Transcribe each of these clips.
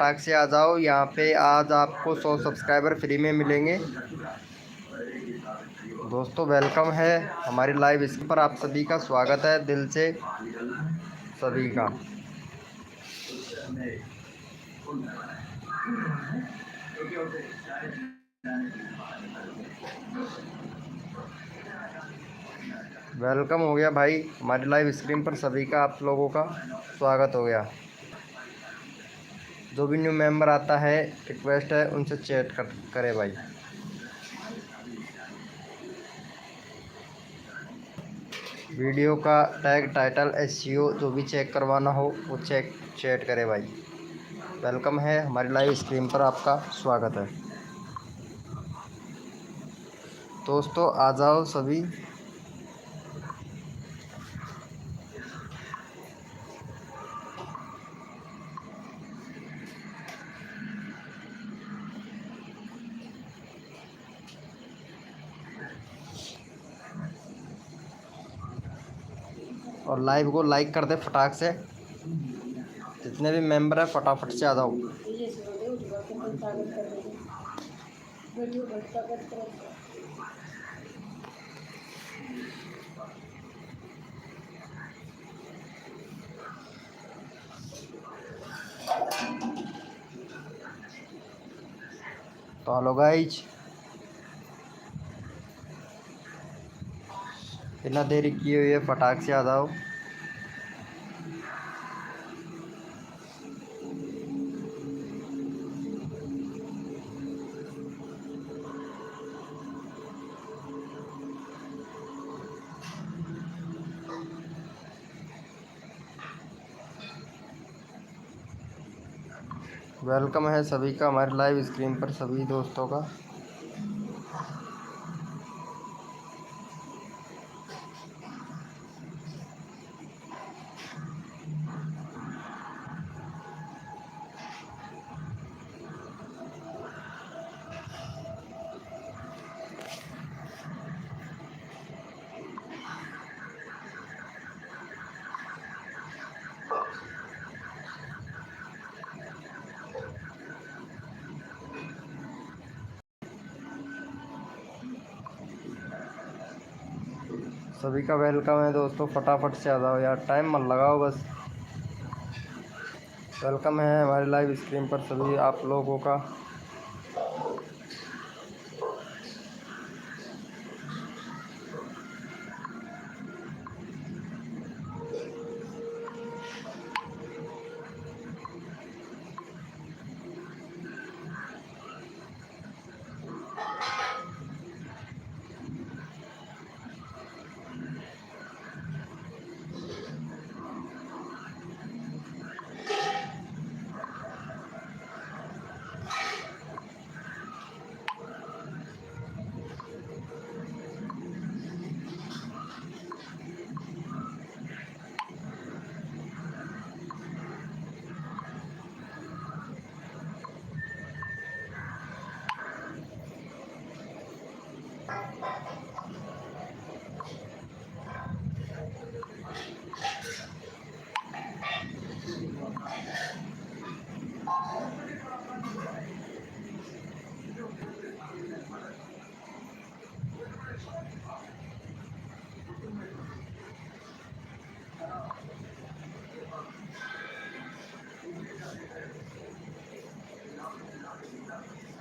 फटाक से आ जाओ यहाँ पे। आज आपको 100 सब्सक्राइबर फ्री में मिलेंगे। दोस्तों वेलकम है हमारी लाइव स्क्रीन पर, आप सभी का स्वागत है दिल से सभी का। वेलकम हो गया भाई, हमारी लाइव स्क्रीन पर सभी का आप लोगों का स्वागत हो गया। जो भी न्यू मेंबर आता है रिक्वेस्ट है उनसे चैट करे भाई। वीडियो का टैग टाइटल एसईओ जो भी चेक करवाना हो वो चैट करे भाई। वेलकम है हमारी लाइव स्क्रीन पर, आपका स्वागत है। दोस्तों आ जाओ सभी। और लाइव को लाइक कर दे फटाक से, जितने भी मेंबर हैं फटाफट से आ जाओ। तो हेलो गाइज, बिना देरी किए हुए फटाक से आ जाओ। वेलकम है सभी का हमारे लाइव स्क्रीन पर, सभी दोस्तों का। सभी का वेलकम है दोस्तों, फटाफट से आ जाओ यार, टाइम मत लगाओ बस। वेलकम है हमारी लाइव स्क्रीन पर सभी आप लोगों का।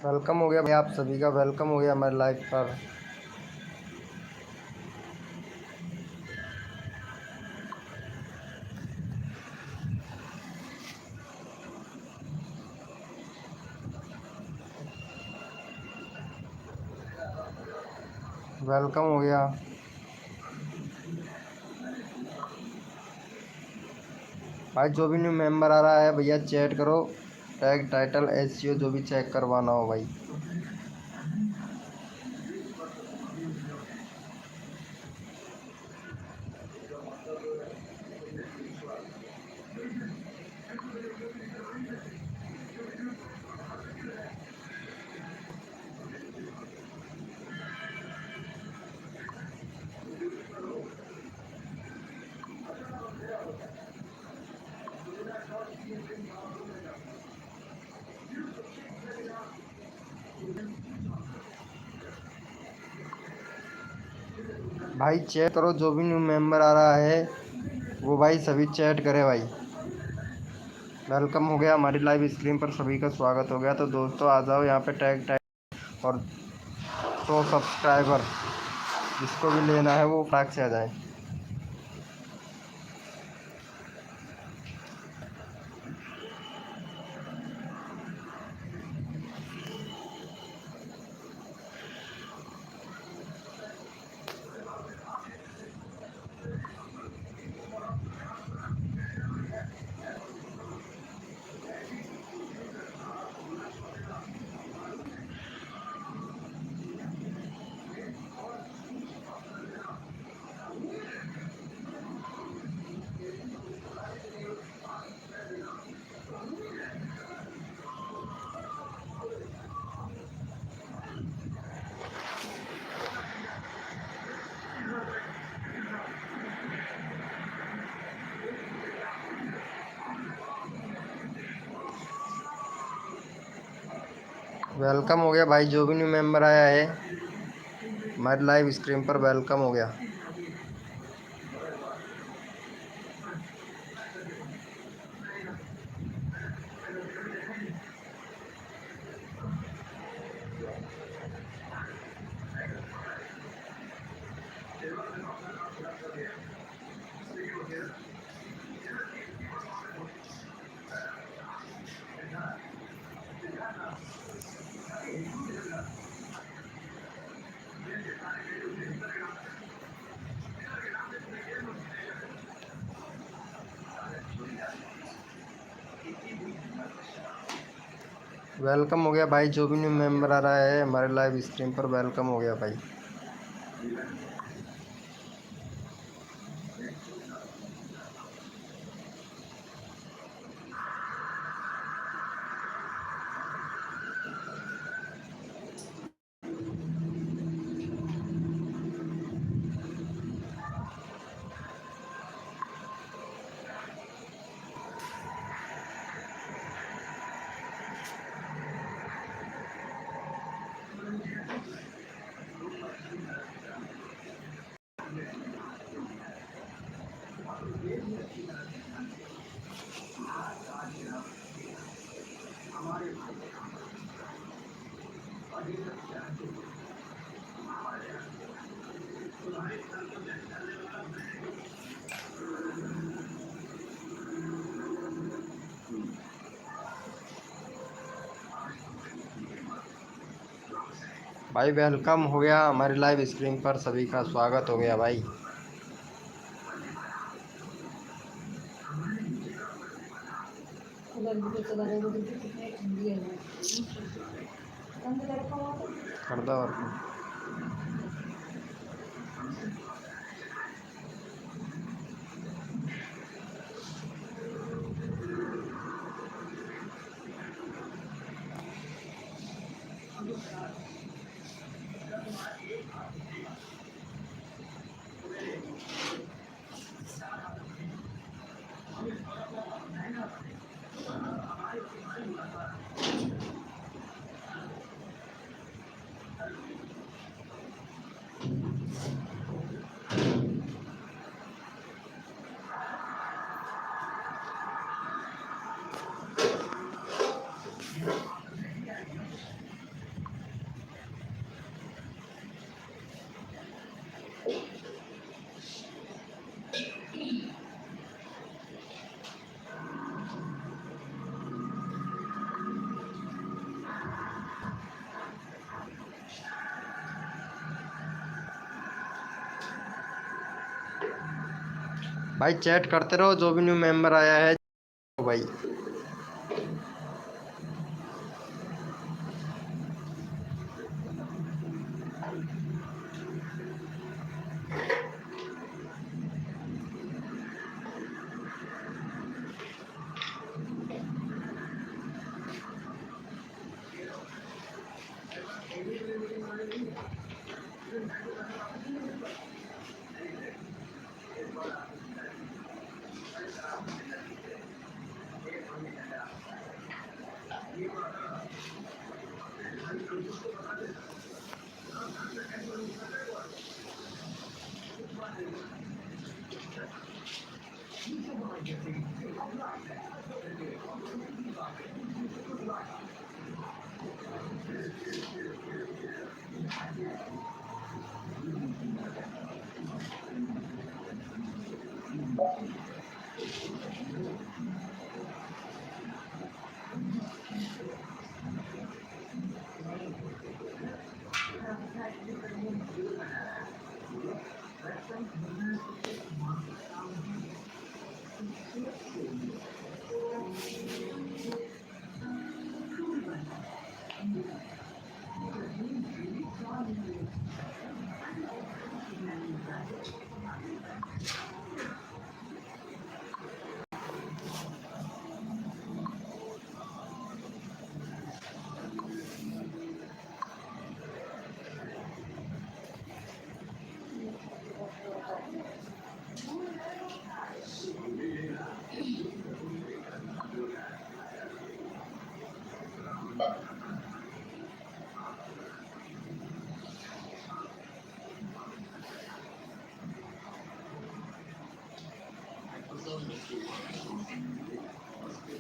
वेलकम हो गया भाई, आप सभी का वेलकम हो गया हमारे लाइव पर। वेलकम हो गया भाई। जो भी न्यू मेंबर आ रहा है भैया चैट करो, टैग टाइटल एसईओ जो भी चेक करवाना हो भाई। भाई चेक करो, जो भी न्यू मेंबर आ रहा है वो भाई सभी चैट करे भाई। वेलकम हो गया, हमारी लाइव स्ट्रीम पर सभी का स्वागत हो गया। तो दोस्तों आ जाओ यहाँ पे टैग टैग और 100 सब्सक्राइबर जिसको भी लेना है वो फटाक से आ जाए। वेलकम हो गया भाई, जो भी न्यू मेंबर आया है हमारी लाइव स्ट्रीम पर वेलकम हो गया। वेलकम हो गया भाई, जो भी न्यू मेंबर आ रहा है हमारे लाइव स्ट्रीम पर वेलकम हो गया भाई। भाई वेलकम हो गया, हमारी लाइव स्ट्रीम पर सभी का स्वागत हो गया भाई। कर दो और भाई चैट करते रहो, जो भी न्यू मेंबर आया है भाई।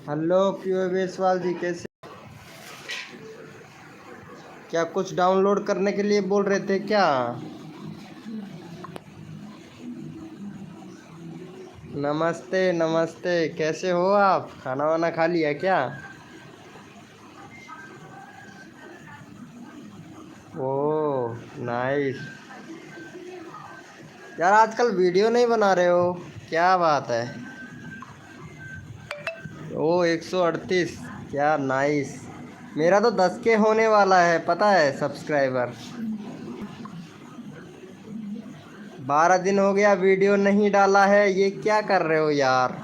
हेलो क्यों बेसवाल जी, कैसे? क्या कुछ डाउनलोड करने के लिए बोल रहे थे क्या? नमस्ते नमस्ते, कैसे हो आप? खाना वाना खा लिया क्या? Oh nice. यार आजकल वीडियो नहीं बना रहे हो, क्या बात है? ओ 138, क्या नाइस। मेरा तो 10 के होने वाला है, पता है सब्सक्राइबर। 12 दिन हो गया वीडियो नहीं डाला है, ये क्या कर रहे हो यार?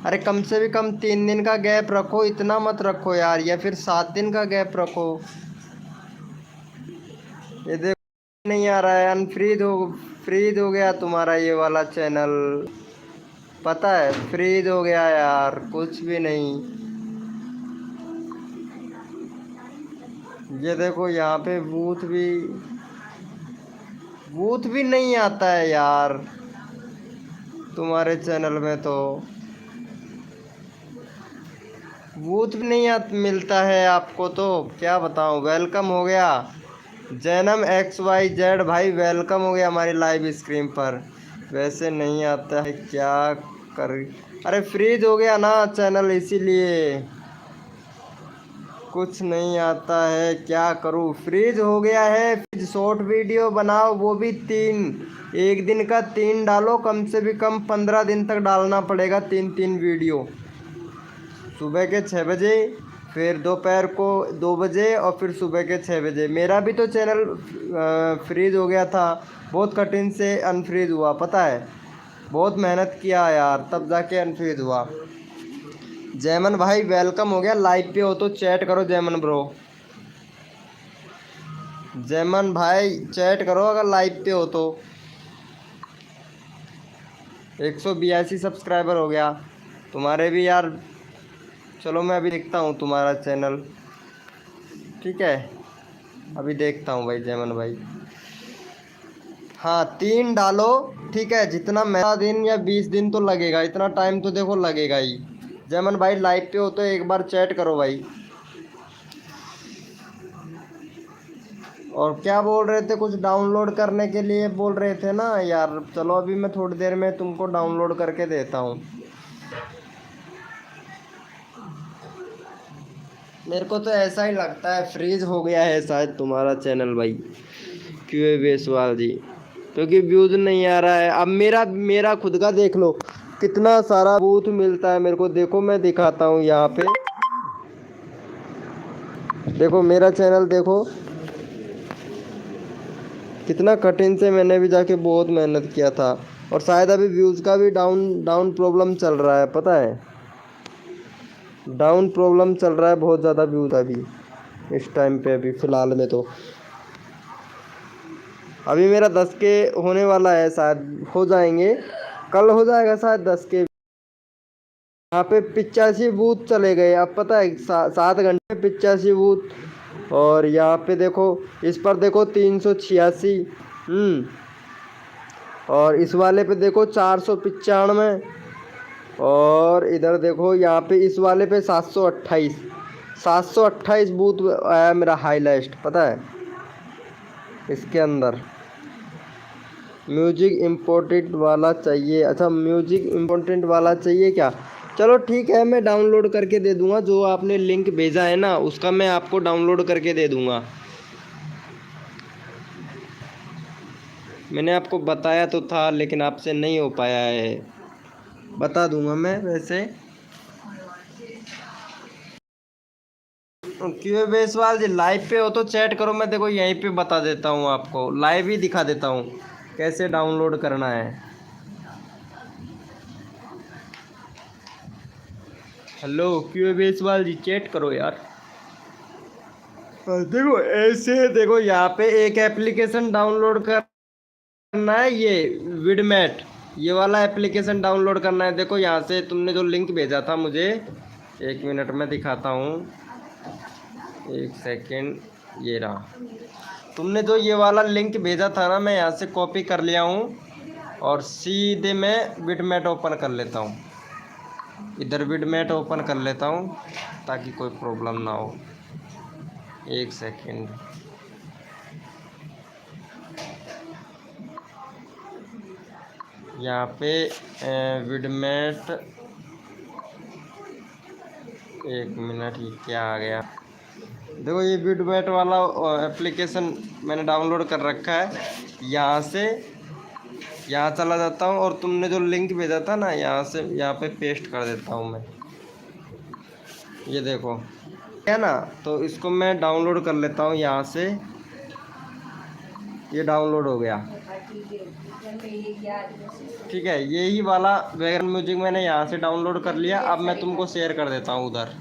अरे कम से भी कम 3 दिन का गैप रखो, इतना मत रखो यार, या फिर 7 दिन का गैप रखो। ये देखो नहीं आ रहा है, फ्रीज हो गया तुम्हारा ये वाला चैनल। पता है फ्रीज हो गया यार, कुछ भी नहीं। ये देखो यहाँ पे बूथ भी नहीं आता है यार तुम्हारे चैनल में, तो बूथ भी नहीं मिलता है आपको, तो क्या बताऊँ। वेलकम हो गया जैनम XYZ भाई, वेलकम हो गया हमारी लाइव स्क्रीन पर। वैसे नहीं आता है, क्या कर। अरे फ्रीज हो गया ना चैनल, इसीलिए कुछ नहीं आता है, क्या करूँ। फ्रीज हो गया है, फिर शॉर्ट वीडियो बनाओ, वो भी 3, एक दिन का 3 डालो, कम से भी कम 15 दिन तक डालना पड़ेगा 3-3 वीडियो। सुबह के 6 बजे, फिर दोपहर को 2 बजे, और फिर सुबह के 6 बजे। मेरा भी तो चैनल फ्रीज हो गया था, बहुत कठिन से अनफ्रीज हुआ, पता है। बहुत मेहनत किया यार, तब जाके अनफ्रीज हुआ। जैमन भाई वेलकम हो गया, लाइव पे हो तो चैट करो जैमन ब्रो। जैमन भाई चैट करो अगर लाइव पे हो तो। 182 सब्सक्राइबर हो गया तुम्हारे भी यार। चलो मैं अभी देखता हूँ तुम्हारा चैनल, ठीक है। अभी देखता हूँ भाई जैमन भाई। हाँ 3 डालो, ठीक है। जितना मेरा दिन या 20 दिन तो लगेगा, इतना टाइम तो देखो लगेगा ही। जैमन भाई लाइव पे हो तो एक बार चैट करो भाई। और क्या बोल रहे थे, कुछ डाउनलोड करने के लिए बोल रहे थे ना यार। चलो अभी मैं थोड़ी देर में तुमको डाउनलोड करके देता हूँ। मेरे को तो ऐसा ही लगता है फ्रीज हो गया है शायद तुम्हारा चैनल भाई, क्यों बेसवाल जी, क्योंकि व्यूज नहीं आ रहा है। अब मेरा मेरा खुद का देख लो, कितना सारा बूथ मिलता है मेरे को। देखो मैं दिखाता हूँ यहाँ पे, देखो मेरा चैनल देखो, कितना कठिन से मैंने भी जाके बहुत मेहनत किया था। और शायद अभी व्यूज़ का भी डाउन डाउन प्रॉब्लम चल रहा है, पता है। डाउन प्रॉब्लम चल रहा है बहुत ज़्यादा व्यूज़ अभी इस टाइम पे, अभी फ़िलहाल में तो। अभी मेरा 10 के होने वाला है, शायद हो जाएंगे, कल हो जाएगा शायद 10 के। यहाँ पे 85 बूथ चले गए, अब पता है 7 घंटे 85 बूथ। और यहाँ पे देखो, इस पर देखो 386। और इस वाले पे देखो 495। और इधर देखो यहाँ पे इस वाले पे 728 बूथ आया मेरा हाईलाइट, पता है। इसके अंदर म्यूजिक इम्पोर्टेंट वाला चाहिए, अच्छा म्यूजिक इम्पोर्टेंट वाला चाहिए क्या? चलो ठीक है, मैं डाउनलोड करके दे दूँगा। जो आपने लिंक भेजा है ना, उसका मैं आपको डाउनलोड करके दे दूँगा। मैंने आपको बताया तो था, लेकिन आपसे नहीं हो पाया है, बता दूंगा मैं वैसे। क्यों बेसवाल जी, लाइव पे हो तो चैट करो, मैं देखो यहीं पे बता देता हूँ आपको, लाइव ही दिखा देता हूँ कैसे डाउनलोड करना है। हेलो क्यों बेसवाल जी, चैट करो यार। देखो ऐसे, देखो यहाँ पे एक एप्लीकेशन डाउनलोड करना है, ये विडमेट, ये वाला एप्लीकेशन डाउनलोड करना है। देखो यहाँ से तुमने जो लिंक भेजा था मुझे, 1 मिनट में दिखाता हूँ, 1 सेकेंड, ये रहा। तुमने जो ये वाला लिंक भेजा था ना, मैं यहाँ से कॉपी कर लिया हूँ और सीधे मैं विडमेट ओपन कर लेता हूँ। इधर विडमेट ओपन कर लेता हूँ ताकि कोई प्रॉब्लम ना हो। 1 सेकेंड, यहाँ पे विडमेट, 1 मिनट, ये क्या आ गया। देखो ये विडमेट वाला एप्लीकेशन मैंने डाउनलोड कर रखा है। यहाँ से यहाँ चला जाता हूँ और तुमने जो लिंक भेजा था ना, यहाँ से यहाँ पे पेस्ट कर देता हूँ मैं। ये देखो है ना, तो इसको मैं डाउनलोड कर लेता हूँ यहाँ से। ये डाउनलोड हो गया, ठीक है। यही वाला बैकग्राउंड म्यूजिक मैंने यहाँ से डाउनलोड कर लिया। अब मैं तुमको शेयर कर देता हूँ, उधर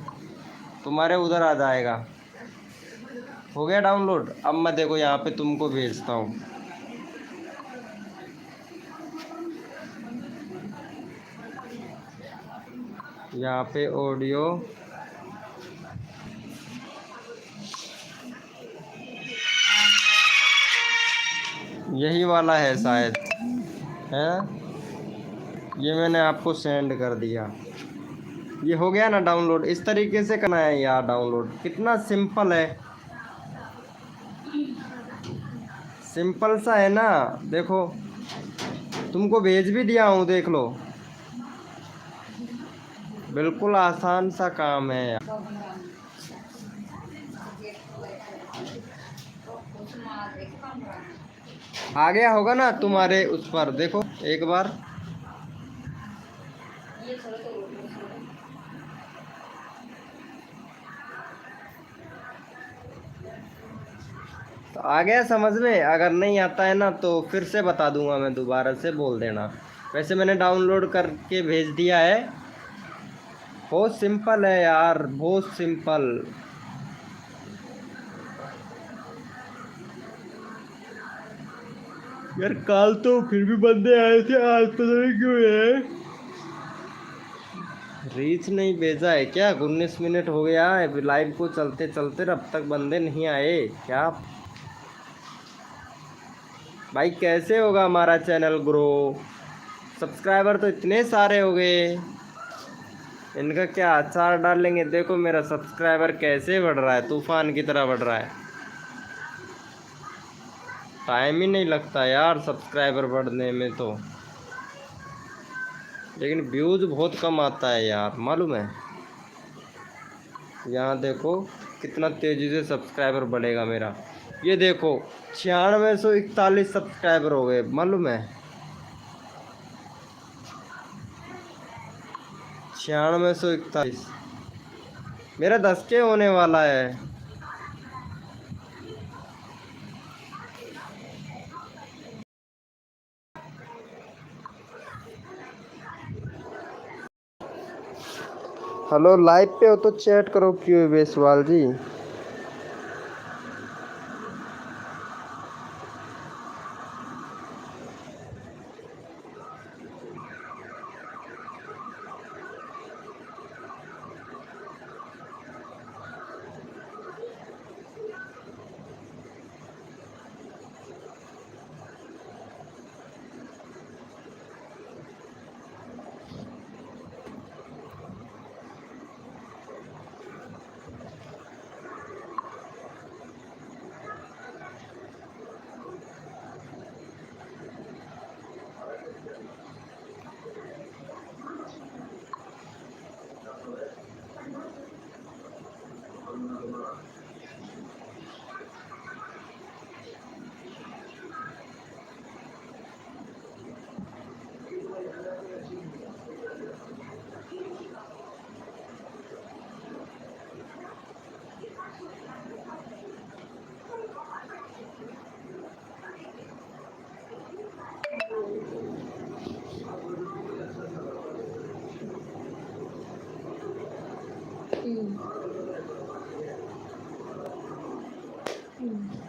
तुम्हारे उधर आ जाएगा। हो गया डाउनलोड। अब मैं देखो यहाँ पे तुमको भेजता हूँ। यहाँ पे ऑडियो, यही वाला है शायद, है। ये मैंने आपको सेंड कर दिया। ये हो गया ना डाउनलोड। इस तरीके से करना है यार डाउनलोड, कितना सिंपल है, सिंपल सा है ना। देखो तुमको भेज भी दिया हूँ, देख लो, बिल्कुल आसान सा काम है यार। आ गया होगा ना तुम्हारे उस पर, देखो एक बार। तो आ गया समझ में। अगर नहीं आता है ना तो फिर से बता दूंगा मैं, दोबारा से बोल देना। वैसे मैंने डाउनलोड करके भेज दिया है। बहुत सिंपल है यार, बहुत सिंपल। यार कल तो फिर भी बंदे आए थे, आज पता नहीं क्यों है। रीच नहीं भेजा है क्या? 19 मिनट हो गया है लाइव को चलते चलते, अब तक बंदे नहीं आए क्या? भाई कैसे होगा हमारा चैनल ग्रो? सब्सक्राइबर तो इतने सारे हो गए, इनका क्या अचार डालेंगे। देखो मेरा सब्सक्राइबर कैसे बढ़ रहा है, तूफान की तरह बढ़ रहा है। टाइम ही नहीं लगता यार सब्सक्राइबर बढ़ने में तो, लेकिन व्यूज़ बहुत कम आता है यार, मालूम है। यहाँ देखो कितना तेज़ी से सब्सक्राइबर बढ़ेगा मेरा। ये देखो 9641 सब्सक्राइबर हो गए, मालूम है। 9641, मेरा 10K होने वाला है। हेलो लाइव पे हो तो चैट करो क्यों बेसवाल जी।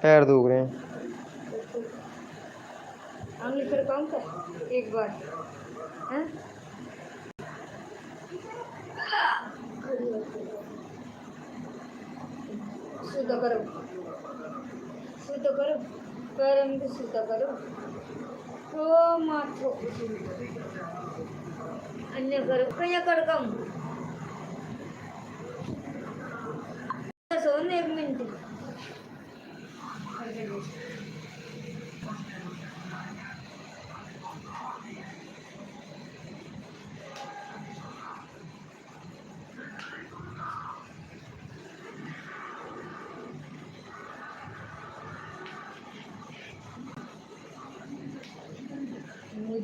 पैर दुख रहे हैं। हमने फिर काम कर एक बार हैं सीधा करो सीधा करो पैर इनके सीधा करो तो माथो अन्य करो कहीं कर कम सोन एक मिनट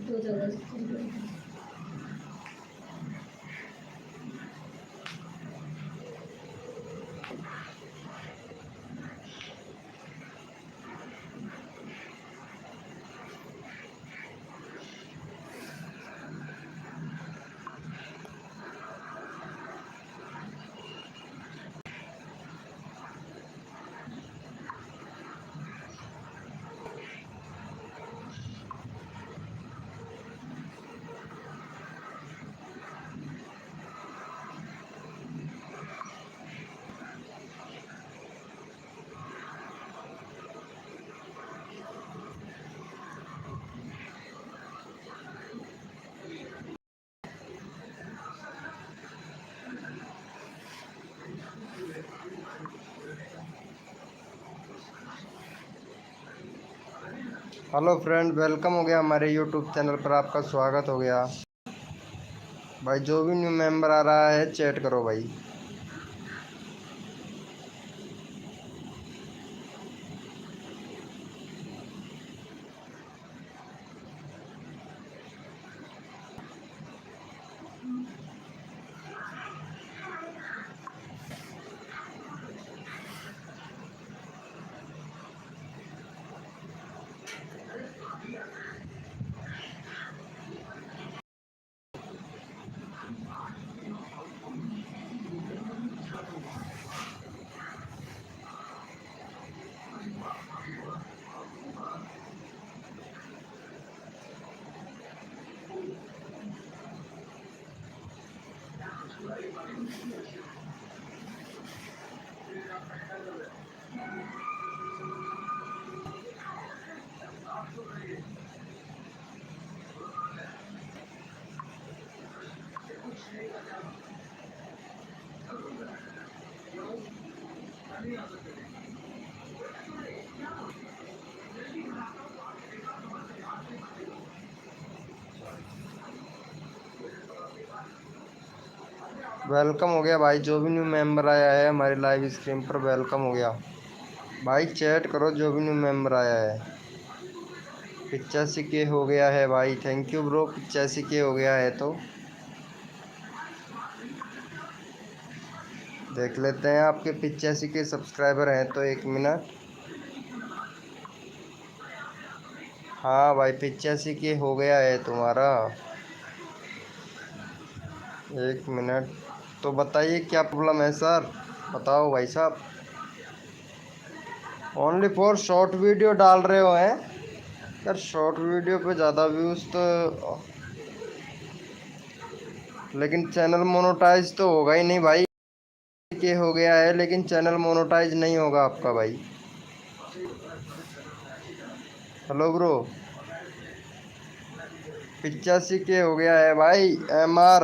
तो जगह हेलो फ्रेंड, वेलकम हो गया हमारे यूट्यूब चैनल पर। आपका स्वागत हो गया भाई। जो भी न्यू मेंबर आ रहा है चैट करो भाई। वेलकम हो गया भाई। जो भी न्यू मेंबर आया है हमारी लाइव स्ट्रीम पर, वेलकम हो गया भाई। चैट करो जो भी न्यू मेंबर आया है। 85 के हो गया है भाई। Thank you bro. 85 के हो गया है तो देख लेते हैं आपके 85 के सब्सक्राइबर हैं तो। एक मिनट। हाँ भाई, 85 के हो गया है तुम्हारा। एक मिनट। तो बताइए क्या प्रॉब्लम है सर, बताओ भाई साहब। ओनली फॉर शॉर्ट वीडियो डाल रहे हो हैं यार? शॉर्ट वीडियो पे ज़्यादा व्यूज़ तो, लेकिन चैनल मोनेटाइज तो होगा ही नहीं भाई। के हो गया है लेकिन चैनल मोनेटाइज नहीं होगा आपका भाई। हेलो ब्रो, 85 के हो गया है भाई। MR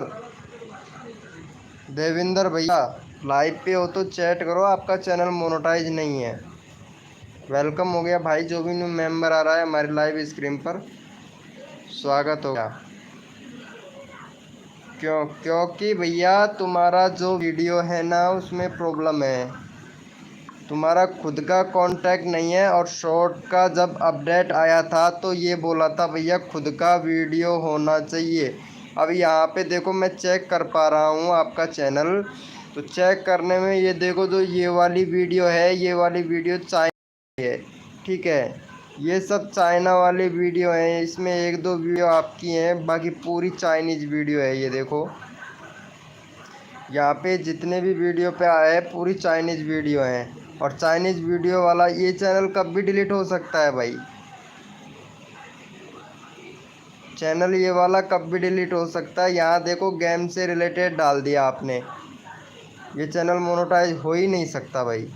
देविंदर भैया, लाइव पे हो तो चैट करो। आपका चैनल मोनेटाइज नहीं है। वेलकम हो गया भाई। जो भी न्यू मेंबर आ रहा है हमारी लाइव स्क्रीन पर, स्वागत हो गया। क्योंकि भैया तुम्हारा जो वीडियो है ना उसमें प्रॉब्लम है। तुम्हारा खुद का कांटेक्ट नहीं है। और शॉर्ट का जब अपडेट आया था तो ये बोला था भैया खुद का वीडियो होना चाहिए। अब यहाँ पे देखो, मैं चेक कर पा रहा हूँ आपका चैनल। तो चेक करने में ये देखो, जो ये वाली वीडियो है, ये वाली वीडियो चाइना है, ठीक है। ये सब चाइना वाली वीडियो है। इसमें एक दो वीडियो आपकी हैं, बाकी पूरी चाइनीज़ वीडियो है। ये देखो यहाँ पे जितने भी वीडियो पे आए हैं पूरी चाइनीज़ वीडियो हैं। और चाइनीज़ वीडियो वाला ये चैनल कब भी डिलीट हो सकता है भाई। चैनल ये वाला कब भी डिलीट हो सकता है। यहाँ देखो गेम से रिलेटेड डाल दिया आपने, ये चैनल मोनेटाइज हो ही नहीं सकता भाई।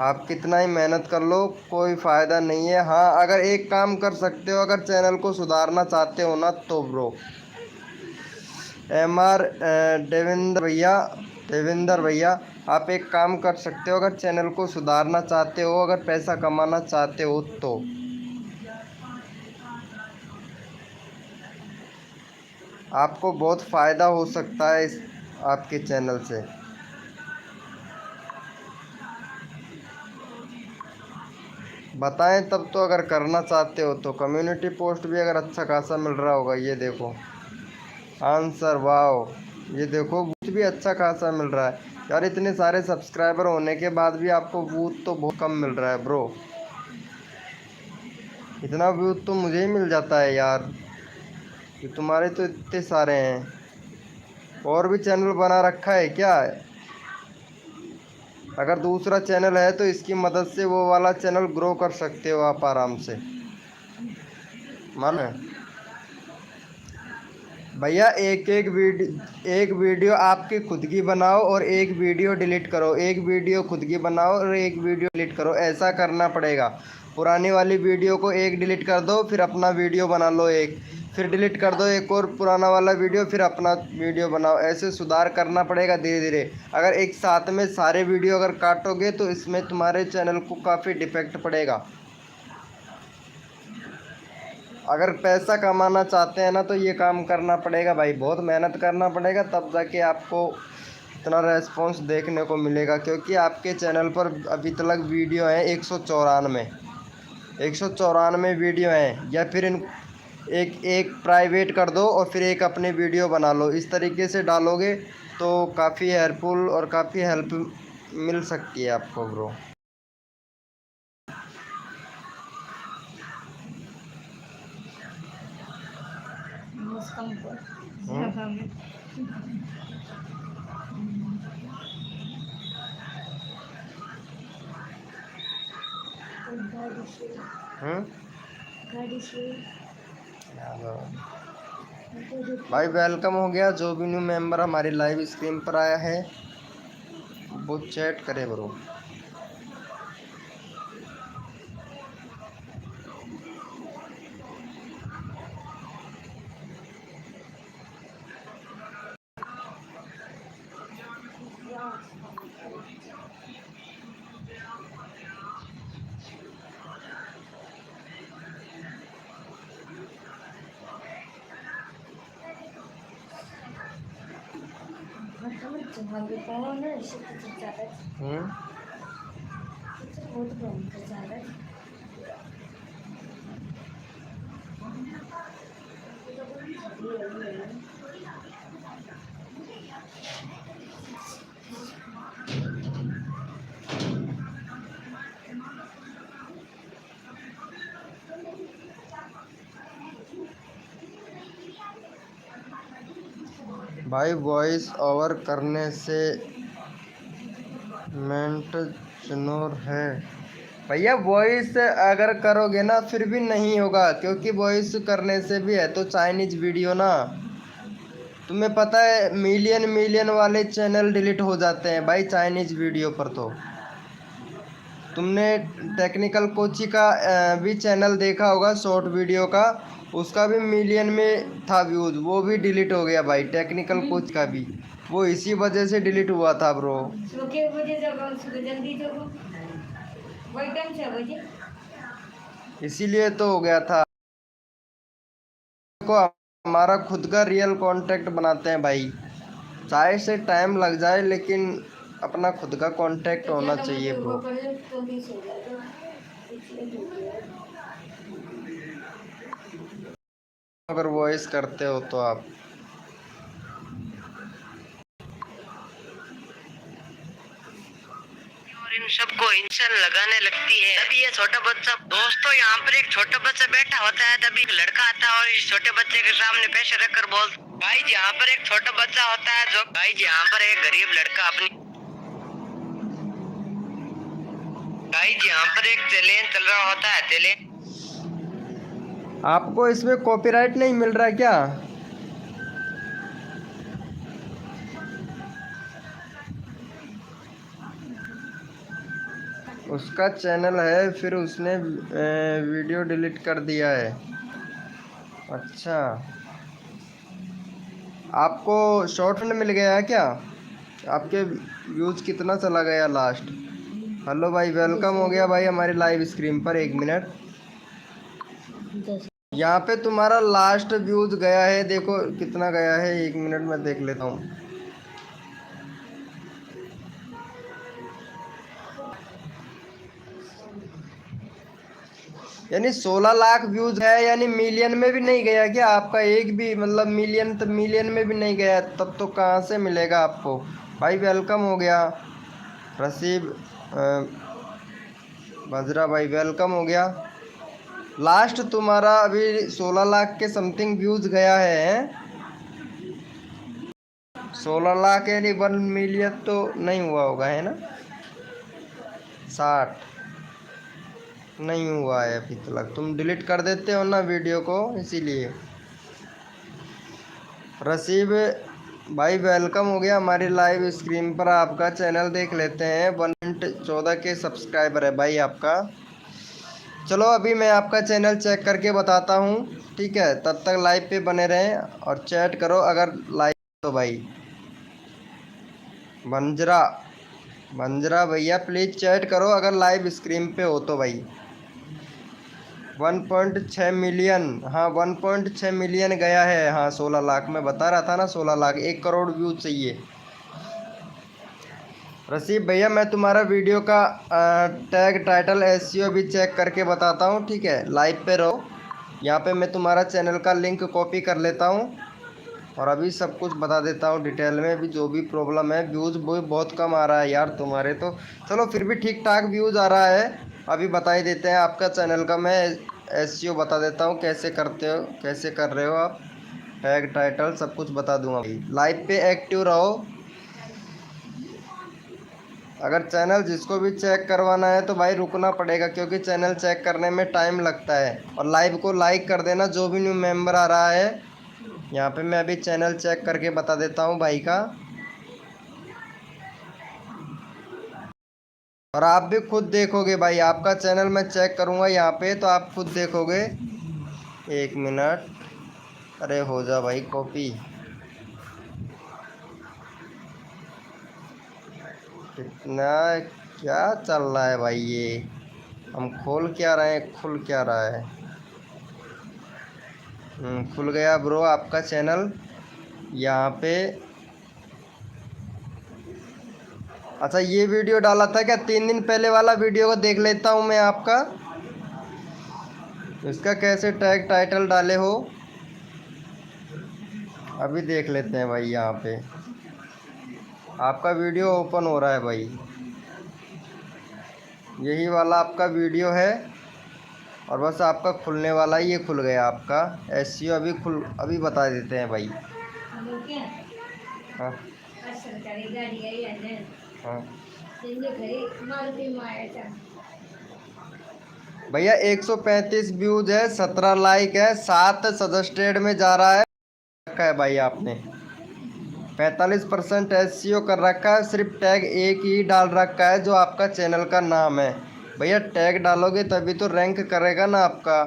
आप कितना ही मेहनत कर लो कोई फ़ायदा नहीं है। हाँ अगर एक काम कर सकते हो, अगर चैनल को सुधारना चाहते हो ना तो ब्रो MR देवेंद्र भैया आप एक काम कर सकते हो, अगर चैनल को सुधारना चाहते हो, अगर पैसा कमाना चाहते हो तो आपको बहुत फ़ायदा हो सकता है इस आपके चैनल से। बताएं तब तो, अगर करना चाहते हो तो। कम्युनिटी पोस्ट भी अगर अच्छा खासा मिल रहा होगा, ये देखो आंसर, वाओ ये देखो बूथ भी अच्छा खासा मिल रहा है यार। इतने सारे सब्सक्राइबर होने के बाद भी आपको बूथ तो बहुत कम मिल रहा है ब्रो। इतना बूथ तो मुझे ही मिल जाता है यार, कि तुम्हारे तो इतने सारे हैं। और भी चैनल बना रखा है क्या? अगर दूसरा चैनल है तो इसकी मदद से वो वाला चैनल ग्रो कर सकते हो आप आराम से, मालूम है भैया। एक वीडियो आपकी खुद की बनाओ और एक वीडियो डिलीट करो, एक वीडियो खुद की बनाओ और एक वीडियो डिलीट करो, ऐसा करना पड़ेगा। पुरानी वाली वीडियो को एक डिलीट कर दो, फिर अपना वीडियो बना लो एक, फिर डिलीट कर दो एक और पुराना वाला वीडियो, फिर अपना वीडियो बनाओ। ऐसे सुधार करना पड़ेगा धीरे धीरे। अगर एक साथ में सारे वीडियो अगर काटोगे तो इसमें तुम्हारे चैनल को काफ़ी डिफेक्ट पड़ेगा। अगर पैसा कमाना चाहते हैं ना तो ये काम करना पड़ेगा भाई, बहुत मेहनत करना पड़ेगा, तब जाके आपको इतना रेस्पॉन्स देखने को मिलेगा। क्योंकि आपके चैनल पर अभी तक वीडियो हैं 194 वीडियो हैं। या फिर इन एक एक प्राइवेट कर दो और फिर एक अपनी वीडियो बना लो, इस तरीके से डालोगे तो काफ़ी हेल्पफुल और काफ़ी हेल्प मिल सकती है आपको ब्रो। भाई वेलकम हो गया, जो भी न्यू मेंबर हमारी लाइव स्ट्रीम पर आया है वो चैट करे ब्रो। भाई वॉइस ओवर करने से मेंट चनोर है भैया। वॉइस अगर करोगे ना फिर भी नहीं होगा, क्योंकि वॉइस करने से भी है तो चाइनीज वीडियो ना, तुम्हें पता है मिलियन वाले चैनल डिलीट हो जाते हैं भाई चाइनीज वीडियो पर। तो तुमने टेक्निकल कोची का भी चैनल देखा होगा शॉर्ट वीडियो का, उसका भी मिलियन में था व्यूज़, वो भी डिलीट हो गया भाई। टेक्निकल कोच का भी वो इसी वजह से डिलीट हुआ था ब्रो। इसीलिए तो हो गया था। को हमारा खुद का रियल कांटेक्ट बनाते हैं भाई, चाहे से टाइम लग जाए लेकिन अपना खुद का कांटेक्ट होना चाहिए ब्रो। अगर वॉइस करते हो तो आप और इन सबको इंसान लगाने लगती है। तभी ये छोटा बच्चा, दोस्तों यहाँ पर एक छोटा बच्चा बैठा होता है, तभी एक लड़का आता है और इस छोटे बच्चे के सामने पैसे रखकर बोल, भाई जी यहाँ पर एक छोटा बच्चा होता है जो, भाई जी यहाँ पर एक गरीब लड़का अपनी भाई जी यहाँ पर एक चैलेंज चल रहा होता है, चैलेंज। आपको इसमें कॉपीराइट नहीं मिल रहा क्या? उसका चैनल है, फिर उसने वीडियो डिलीट कर दिया है। अच्छा, आपको शॉर्ट फंड मिल गया है क्या? आपके व्यूज़ कितना चला गया लास्ट? हेलो भाई, वेलकम हो गया भाई हमारी लाइव स्क्रीन पर। 1 मिनट, यहाँ पे तुम्हारा लास्ट व्यूज़ गया है, देखो कितना गया है। 1 मिनट में देख लेता हूँ। यानी 16 लाख व्यूज है, यानी मिलियन में भी नहीं गया क्या आपका? एक भी मतलब मिलियन, तो मिलियन में भी नहीं गया, तब तो कहाँ से मिलेगा आपको? भाई वेलकम हो गया। रसीब बजरा भाई वेलकम हो गया। लास्ट तुम्हारा अभी 16 लाख के समथिंग व्यूज गया है। 16 लाख यानी 1 मिलियन तो नहीं हुआ होगा, है ना? 60 नहीं हुआ है अभी तक। तुम डिलीट कर देते हो ना वीडियो को, इसीलिए। रसीब भाई वेलकम हो गया हमारी लाइव स्क्रीन पर। आपका चैनल देख लेते हैं। 1.14 के सब्सक्राइबर है भाई आपका। चलो अभी मैं आपका चैनल चेक करके बताता हूँ, ठीक है? तब तक लाइव पे बने रहें और चैट करो अगर लाइव तो भाई। बंजरा भैया प्लीज़ चैट करो अगर लाइव स्क्रीन पे हो तो भाई। 1.6 मिलियन, हाँ 1.6 मिलियन गया है। हाँ 16 लाख मैं बता रहा था ना, 16 लाख। 1 करोड़ व्यू चाहिए। रसीब भैया मैं तुम्हारा वीडियो का टैग टाइटल एसईओ भी चेक करके बताता हूँ, ठीक है? लाइव पे रहो। यहाँ पे मैं तुम्हारा चैनल का लिंक कॉपी कर लेता हूँ और अभी सब कुछ बता देता हूँ डिटेल में। अभी जो भी प्रॉब्लम है, व्यूज़ बहुत कम आ रहा है यार तुम्हारे तो। चलो फिर भी ठीक ठाक व्यूज़ आ रहा है। अभी बता ही देते हैं आपका चैनल का मैं एसईओ बता देता हूँ कैसे करते हो, कैसे कर रहे हो आप। टैग टाइटल सब कुछ बता दूंगा भाई। लाइव पे एक्टिव रहो। अगर चैनल जिसको भी चेक करवाना है तो भाई रुकना पड़ेगा, क्योंकि चैनल चेक करने में टाइम लगता है। और लाइव को लाइक कर देना जो भी न्यू मेंबर आ रहा है। यहाँ पे मैं अभी चैनल चेक करके बता देता हूँ भाई का। और आप भी खुद देखोगे भाई, आपका चैनल मैं चेक करूँगा यहाँ पे तो आप खुद देखोगे। 1 मिनट, अरे हो जा भाई कॉपी। कितना क्या चल रहा है भाई ये? हम खोल क्या रहे हैं, खुल क्या रहा है? खुल गया ब्रो आपका चैनल यहाँ पे। अच्छा ये वीडियो डाला था क्या? 3 दिन पहले वाला वीडियो को देख लेता हूँ मैं आपका। इसका कैसे टैग टाइटल डाले हो अभी देख लेते हैं भाई। यहाँ पे आपका वीडियो ओपन हो रहा है भाई। यही वाला आपका वीडियो है और बस आपका खुलने वाला ही, ये खुल गया आपका एसईओ। अभी बता देते हैं भाई। हाँ सरकारी गाड़ी आई है हाँ ना, भैया 135 व्यूज है, 17 लाइक है, 7 सजेस्टेड में जा रहा है। रखा है भाई आपने 45% एसईओ कर रखा है। सिर्फ टैग एक ही डाल रखा है जो आपका चैनल का नाम है। भैया टैग डालोगे तभी तो रैंक करेगा ना आपका।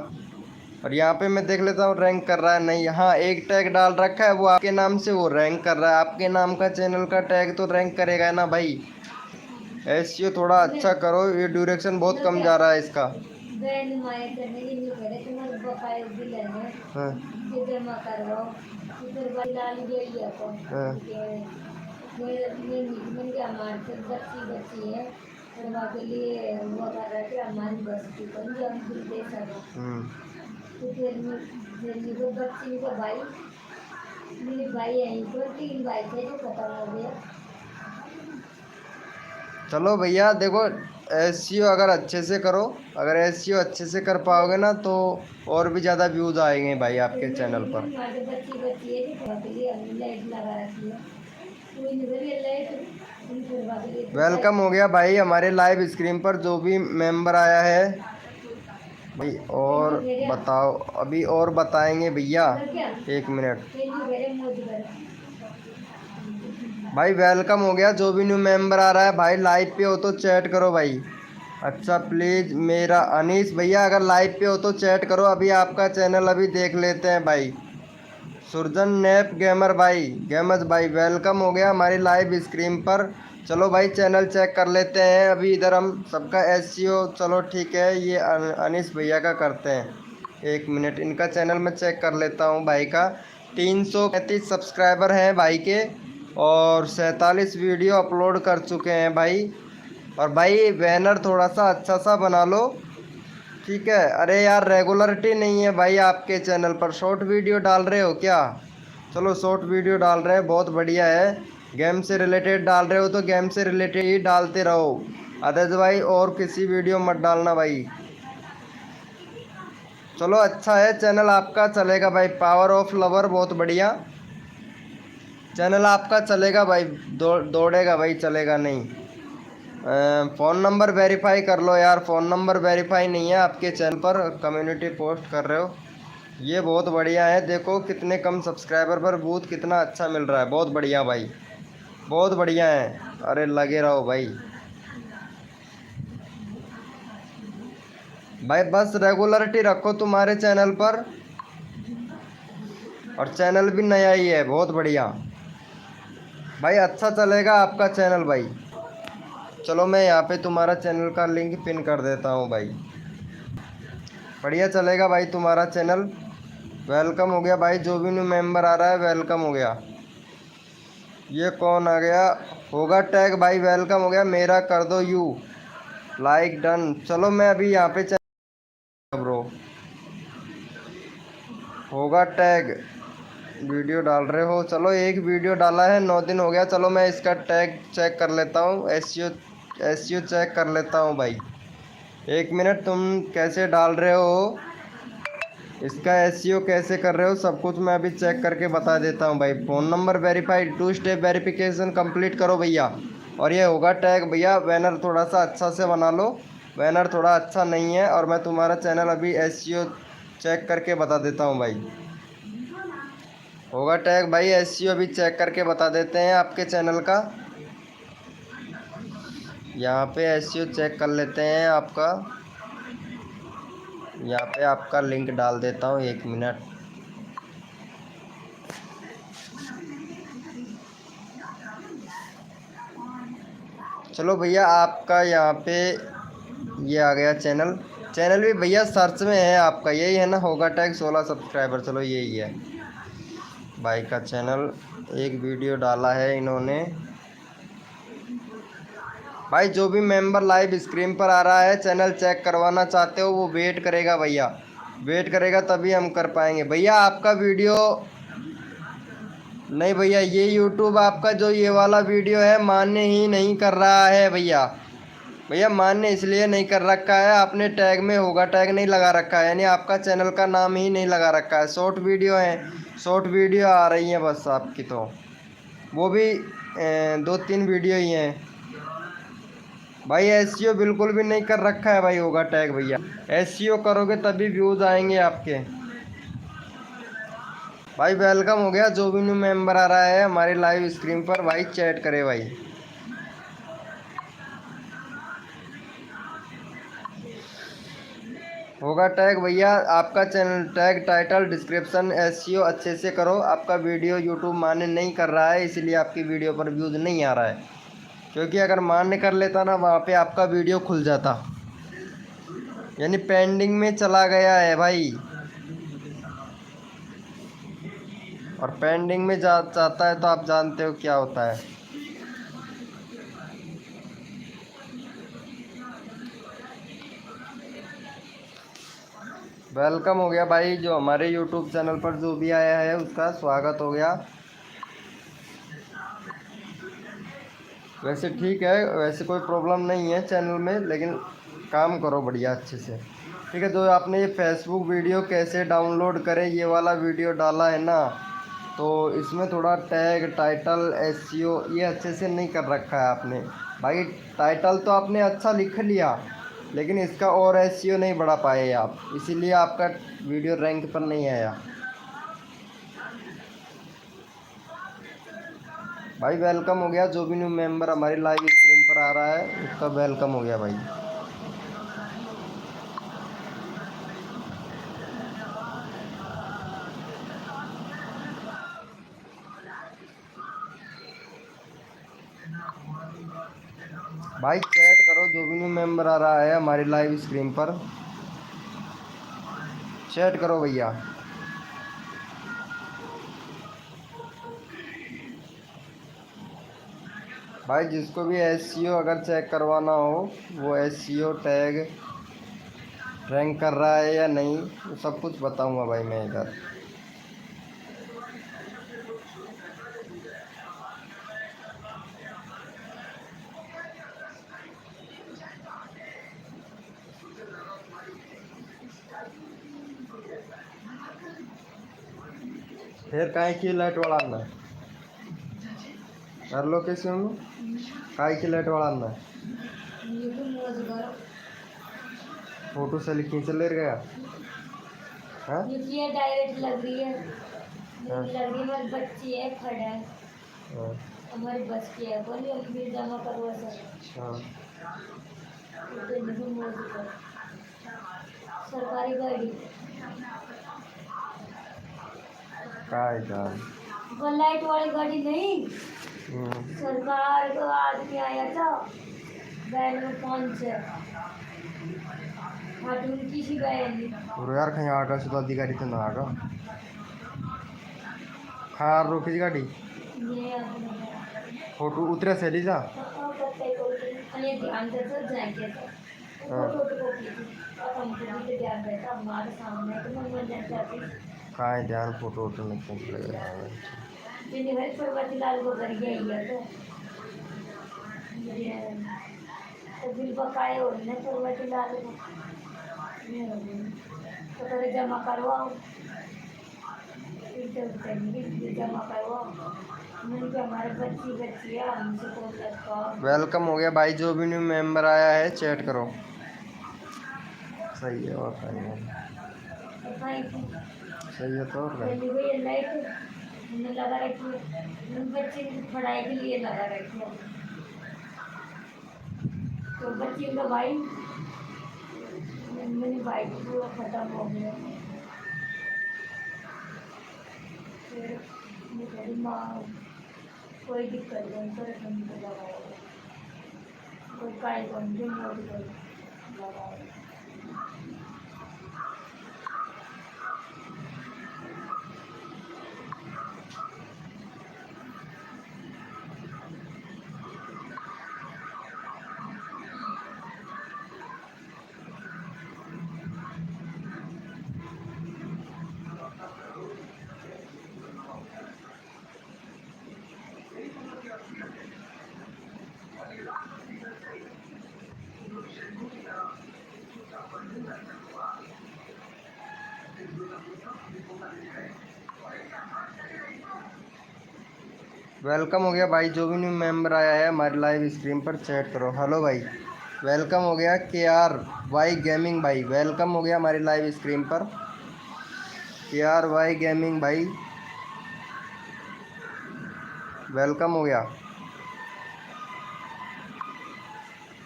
और यहाँ पे मैं देख लेता हूँ रैंक कर रहा है नहीं। हाँ एक टैग डाल रखा है वो आपके नाम से, वो रैंक कर रहा है। आपके नाम का चैनल का टैग तो रैंक करेगा ना भाई। एसईओ थोड़ा अच्छा करो, ये ड्यूरेशन बहुत कम जा रहा है इसका। हाँ हाँ। तो फिर बच्ची को भाई, मेरे भाई यहीं पर 3 भाई थे जो खत्म हो गया। चलो भैया देखो, एसईओ अगर अच्छे से करो, अगर एसईओ अच्छे से कर पाओगे ना तो और भी ज़्यादा व्यूज़ आएंगे भाई आपके चैनल पर। बच्ची है जो लाइट लगा रखी है, कोई नहीं लाइट वेलकम हो गया भाई हमारे लाइव स्क्रीन पर जो भी मेंबर आया है भाई। और बताओ, अभी और बताएंगे भैया, 1 मिनट भाई। वेलकम हो गया जो भी न्यू मेंबर आ रहा है भाई। लाइव पे हो तो चैट करो भाई। अच्छा प्लीज़ मेरा अनीस भैया, अगर लाइव पे हो तो चैट करो। अभी आपका चैनल अभी देख लेते हैं भाई। सुरजन नैप गेमर भाई, गेमर्स भाई, वेलकम हो गया हमारी लाइव स्क्रीन पर। चलो भाई चैनल चेक कर लेते हैं अभी इधर हम सबका एसईओ। चलो ठीक है, ये अनीस भैया का करते हैं। 1 मिनट, इनका चैनल मैं चेक कर लेता हूँ भाई का। 335 सब्सक्राइबर हैं भाई के और 47 वीडियो अपलोड कर चुके हैं भाई। और भाई बैनर थोड़ा सा अच्छा सा बना लो, ठीक है। अरे यार रेगुलरिटी नहीं है भाई आपके चैनल पर। शॉर्ट वीडियो डाल रहे हो क्या? चलो शॉर्ट वीडियो डाल रहे हैं, बहुत बढ़िया है। गेम से रिलेटेड डाल रहे हो तो गेम से रिलेटेड ही डालते रहो, अदर्स भाई और किसी वीडियो मत डालना भाई। चलो अच्छा है, चैनल आपका चलेगा भाई। पावर ऑफ लवर, बहुत बढ़िया चैनल आपका चलेगा भाई। दौड़ेगा भाई, चलेगा नहीं। फ़ोन नंबर वेरीफाई कर लो यार। फ़ोन नंबर वेरीफाई नहीं है आपके चैनल पर, कम्युनिटी पोस्ट कर रहे हो। ये बहुत बढ़िया है, देखो कितने कम सब्सक्राइबर पर बूथ कितना अच्छा मिल रहा है। बहुत बढ़िया भाई, बहुत बढ़िया है। अरे लगे रहो भाई। भाई बस रेगुलरिटी रखो तुम्हारे चैनल पर, और चैनल भी नया ही है, बहुत बढ़िया भाई, अच्छा चलेगा आपका चैनल भाई। चलो मैं यहाँ पे तुम्हारा चैनल का लिंक पिन कर देता हूँ भाई। बढ़िया चलेगा भाई तुम्हारा चैनल। वेलकम हो गया भाई, जो भी न्यू मेंबर आ रहा है वेलकम हो गया। ये कौन आ गया? होगा टैग भाई, वेलकम हो गया। मेरा कर दो यू लाइक डन। चलो मैं अभी यहाँ पे ब्रो होगा टैग वीडियो डाल रहे हो। चलो एक वीडियो डाला है, 9 दिन हो गया। चलो मैं इसका टैग चेक कर लेता हूँ, एसईओ चेक कर लेता हूँ भाई। 1 मिनट, तुम कैसे डाल रहे हो, इसका एसईओ कैसे कर रहे हो, सब कुछ मैं अभी चेक करके बता देता हूँ भाई। Phone number verified, 2 step verification complete करो भैया। और ये होगा टैग भैया। बैनर थोड़ा सा अच्छा से बना लो, बैनर थोड़ा अच्छा नहीं है। और मैं तुम्हारा चैनल अभी एसईओ चेक करके बता देता हूँ भाई। होगा टैग भाई, एसईओ भी चेक करके बता देते हैं आपके चैनल का। यहाँ पे एसईओ चेक कर लेते हैं आपका। यहाँ पे आपका लिंक डाल देता हूँ, 1 मिनट। चलो भैया आपका यहाँ पे ये आ गया चैनल। चैनल भी भैया सर्च में है आपका, यही है ना, होगा टैग 16 सब्सक्राइबर। चलो यही है भाई का चैनल। एक वीडियो डाला है इन्होंने भाई। जो भी मेंबर लाइव स्क्रीन पर आ रहा है, चैनल चेक करवाना चाहते हो, वो वेट करेगा भैया, वेट करेगा तभी हम कर पाएंगे भैया। आपका वीडियो नहीं भैया, ये यूट्यूब आपका जो ये वाला वीडियो है मान्य ही नहीं कर रहा है भैया। भैया मान्य इसलिए नहीं कर रखा है, आपने टैग में होगा टैग नहीं लगा रखा है, यानी आपका चैनल का नाम ही नहीं लगा रखा है। शॉर्ट वीडियो है, शॉर्ट वीडियो आ रही हैं बस आपकी, तो वो भी 2-3 वीडियो ही हैं भाई। एसईओ बिल्कुल भी नहीं कर रखा है भाई होगा टैग भैया। एसईओ करोगे तभी व्यूज़ आएंगे आपके भाई। वेलकम हो गया, जो भी न्यू मेंबर आ रहा है हमारी लाइव स्क्रीन पर भाई, चैट करे भाई। होगा टैग भैया, आपका channel tag, title, description, SEO अच्छे से करो। आपका वीडियो यूट्यूब मान्य नहीं कर रहा है, इसलिए आपकी वीडियो पर व्यूज़ नहीं आ रहा है। क्योंकि अगर मान्य कर लेता ना, वहाँ पे आपका वीडियो खुल जाता, यानी पेंडिंग में चला गया है भाई। और पेंडिंग में जाता है तो आप जानते हो क्या होता है। वेलकम हो गया भाई, जो हमारे यूट्यूब चैनल पर जो भी आया है उसका स्वागत हो गया। वैसे ठीक है, वैसे कोई प्रॉब्लम नहीं है चैनल में, लेकिन काम करो बढ़िया अच्छे से, ठीक है। जो आपने ये फेसबुक वीडियो कैसे डाउनलोड करें ये वाला वीडियो डाला है ना, तो इसमें थोड़ा टैग टाइटल एसईओ ये अच्छे से नहीं कर रखा है आपने भाई। टाइटल तो आपने अच्छा लिख लिया लेकिन इसका और एसईओ नहीं बढ़ा पाए आप, इसीलिए आपका वीडियो रैंक पर नहीं आया। भाई वेलकम हो गया, जो भी न्यू मेंबर हमारी लाइव स्ट्रीम पर आ रहा है उसका वेलकम हो गया भाई। भाई चैट करो, जो भी न्यू मेंबर आ रहा है हमारी लाइव स्ट्रीम पर चैट करो भैया। भाई जिसको भी एसईओ अगर चेक करवाना हो, वो एसईओ टैग रैंक कर रहा है या नहीं, वो सब कुछ बताऊंगा भाई मैं इधर। फिर काय की लाइट वाला कर लोकेशन में काय की लाइट वाला फोटो से खींच ले गया। हाँ ये डायरेक्ट लग रही है, लग रही है हमारी बच्ची है खड़ा है, हाँ हमारी बस की है, बोलिए हम भी जमा करवा सर। हाँ सरकारी गाड़ी काय जान। वो लाइट वाली गाड़ी नहीं, सरकार का आदमी आया था बैन में 5 से उनकी सी बैन और यार कहीं आगा सुधा अधिकारी तो ना आगा खार रोकी गाड़ी ये फोटो उतरे से ली जा। ये ध्यान देते जाएंगे तो फोटो को ध्यान देता हमारे सामने तो मन जाती काय ध्यान फोटो वोटो नहीं खींच लेगा। जिन्हें भाई प्रवती लाल को कर गया ही है तो बिल बकाए हो ना प्रवती लाल को तो करे जमा करवाओ फिर जमा करवाओ मैंने कहा हमारे बच्ची है हमसे कौन लगता। वेलकम हो गया भाई, जो भी न्यू मेंबर आया है चैट करो। सही है और सही है, सही है तो और क्या? लाइट हमने लगा रखी है बच्चे की पढ़ाई के लिए लगा रखी है, तो बच्चे का भाई मेरी भाई पूरा खत्म हो गया। फिर मेरी माँ कोई दिक्कत नहीं परेशानी को लगाया, कोई काय बन जो मोदी को लगाया। वेलकम हो गया भाई, जो भी न्यू मेंबर आया है हमारी लाइव स्ट्रीम पर चैट करो। हेलो भाई वेलकम हो गया। KRY गेमिंग भाई वेलकम हो गया हमारी लाइव स्ट्रीम पर। KRY गेमिंग भाई वेलकम हो गया।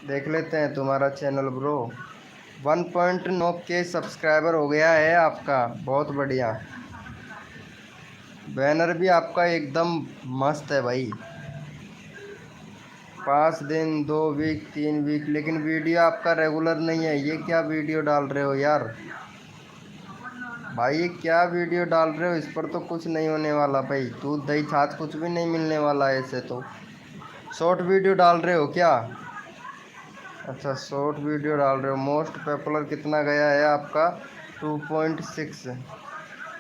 देख लेते हैं तुम्हारा चैनल ब्रो। 1.9K सब्सक्राइबर हो गया है आपका, बहुत बढ़िया। बैनर भी आपका एकदम मस्त है भाई। 5 दिन 2 वीक 3 वीक, लेकिन वीडियो आपका रेगुलर नहीं है। ये क्या वीडियो डाल रहे हो यार भाई, ये क्या वीडियो डाल रहे हो? इस पर तो कुछ नहीं होने वाला भाई, दूध दही छाछ कुछ भी नहीं मिलने वाला है ऐसे तो। शॉर्ट वीडियो डाल रहे हो क्या? अच्छा शॉर्ट वीडियो डाल रहे हो। मोस्ट पॉपुलर कितना गया है आपका? 2.6।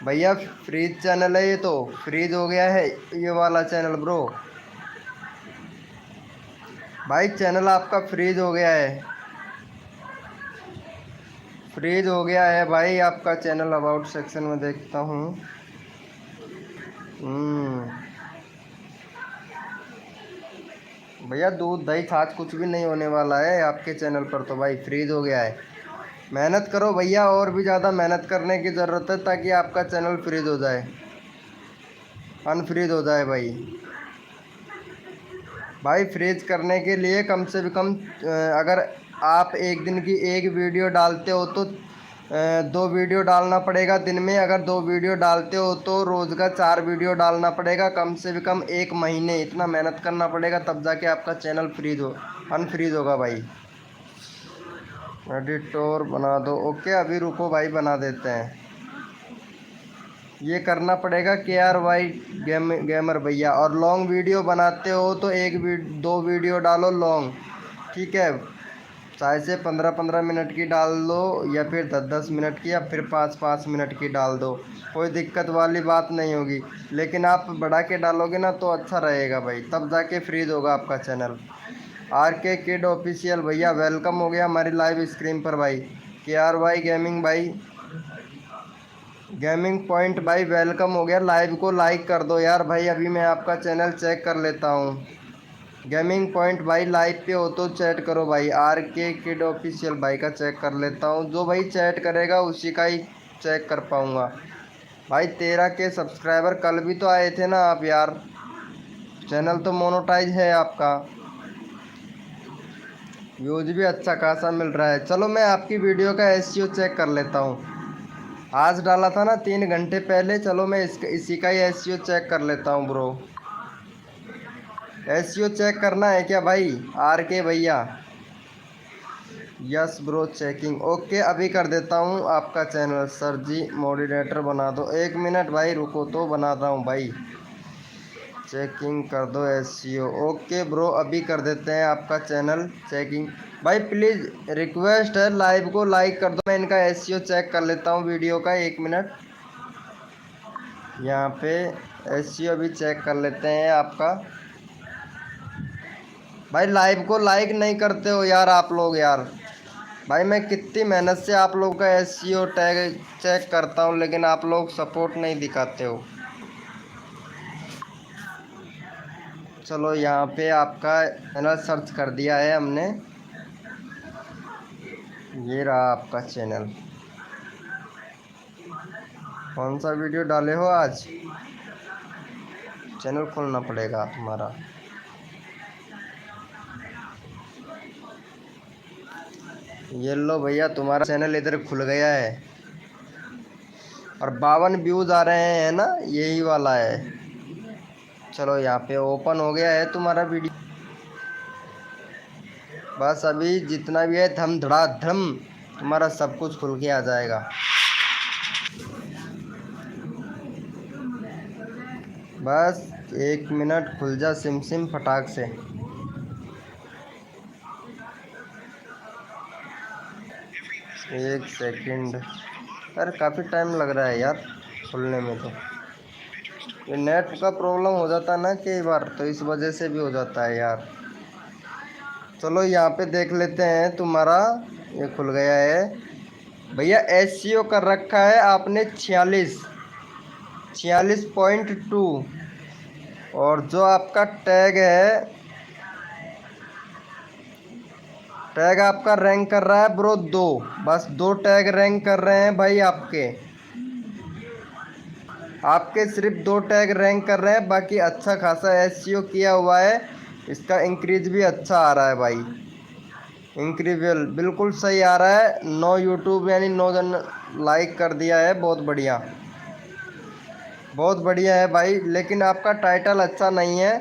भैया फ्रीज चैनल है ये, तो फ्रीज हो गया है ये वाला चैनल ब्रो। भाई चैनल आपका फ्रीज हो गया है, फ्रीज हो गया है भाई आपका चैनल। अबाउट सेक्शन में देखता हूँ, भैया दूध दही छाछ कुछ भी नहीं होने वाला है आपके चैनल पर, तो भाई फ्रीज हो गया है। मेहनत करो भैया, और भी ज़्यादा मेहनत करने की ज़रूरत है ताकि आपका चैनल फ्रीज हो जाए, अनफ्रीज हो जाए भाई। भाई फ्रीज करने के लिए कम से कम अगर आप एक दिन की एक वीडियो डालते हो तो 2 वीडियो डालना पड़ेगा दिन में। अगर 2 वीडियो डालते हो तो रोज़ का 4 वीडियो डालना पड़ेगा, कम से कम 1 महीने इतना मेहनत करना पड़ेगा, तब जाके आपका चैनल फ्रीज हो अनफ्रीज होगा भाई। एडिटर बना दो, ओके अभी रुको भाई बना देते हैं। ये करना पड़ेगा KRY गेमर भैया। और लॉन्ग वीडियो बनाते हो तो 2 वीडियो डालो लॉन्ग, ठीक है। चाहे से 15-15 मिनट की डाल दो, या फिर 10-10 मिनट की, या फिर 5-5 मिनट की डाल दो, कोई दिक्कत वाली बात नहीं होगी। लेकिन आप बढ़ा के डालोगे ना तो अच्छा रहेगा भाई, तब जाके फ्रीज होगा आपका चैनल। RK किड ऑफिशियल भैया वेलकम हो गया हमारी लाइव स्क्रीन पर भाई। KRY गेमिंग भाई, गेमिंग पॉइंट भाई वेलकम हो गया। लाइव को लाइक कर दो यार भाई, अभी मैं आपका चैनल चेक कर लेता हूँ। गेमिंग पॉइंट भाई लाइव पे हो तो चैट करो भाई। RK किड ऑफिशियल भाई का चेक कर लेता हूँ, जो भाई चैट करेगा उसी का ही चेक कर पाऊँगा भाई। 13K सब्सक्राइबर, कल भी तो आए थे ना आप यार, चैनल तो मोनेटाइज है आपका, व्यूज भी अच्छा खासा मिल रहा है। चलो मैं आपकी वीडियो का SEO चेक कर लेता हूँ, आज डाला था ना 3 घंटे पहले। चलो मैं इसी का ही SEO चेक कर लेता हूँ ब्रो। SEO चेक करना है क्या भाई RK भैया? यस ब्रो चेकिंग, ओके अभी कर देता हूँ आपका चैनल। सर जी मॉडरेटर बना दो, 1 मिनट भाई रुको तो बना रहा हूँ भाई। चेकिंग कर दो SEO, ओके ब्रो अभी कर देते हैं आपका चैनल चेकिंग। भाई प्लीज़ रिक्वेस्ट है, लाइव को लाइक कर दो। मैं इनका SEO चेक कर लेता हूँ वीडियो का, 1 मिनट। यहाँ पे SEO भी चेक कर लेते हैं आपका। भाई लाइव को लाइक नहीं करते हो यार आप लोग यार। भाई मैं कितनी मेहनत से आप लोग का SEO टैग चेक करता हूँ, लेकिन आप लोग सपोर्ट नहीं दिखाते हो। चलो यहाँ पे आपका चैनल सर्च कर दिया है हमने, ये रहा आपका चैनल। कौन सा वीडियो डाले हो आज? चैनल खोलना पड़ेगा हमारा। ये लो भैया तुम्हारा चैनल इधर खुल गया है, और 52 व्यूज़ आ रहे हैं ना, यही वाला है। चलो यहाँ पे ओपन हो गया है तुम्हारा वीडियो। बस अभी जितना भी है धम धड़ाधम तुम्हारा सब कुछ खुल के आ जाएगा। बस 1 मिनट खुल जा सिम सिम फटाक से। एक सेकंड, अरे काफ़ी टाइम लग रहा है यार खुलने में। तो ये नेट का प्रॉब्लम हो जाता है ना कई बार, तो इस वजह से भी हो जाता है यार। चलो यहाँ पे देख लेते हैं तुम्हारा, ये खुल गया है भैया। SEO कर रखा है आपने 46.2, और जो आपका टैग है, टैग आपका रैंक कर रहा है ब्रो 2, बस 2 टैग रैंक कर रहे हैं भाई आपके सिर्फ 2 टैग रैंक कर रहे हैं। बाकी अच्छा खासा SEO किया हुआ है, इसका इंक्रीज भी अच्छा आ रहा है भाई। इंक्रीजिबल बिल्कुल सही आ रहा है। 9 यूट्यूब यानी 9 जन लाइक कर दिया है, बहुत बढ़िया, बहुत बढ़िया है भाई। लेकिन आपका टाइटल अच्छा नहीं है,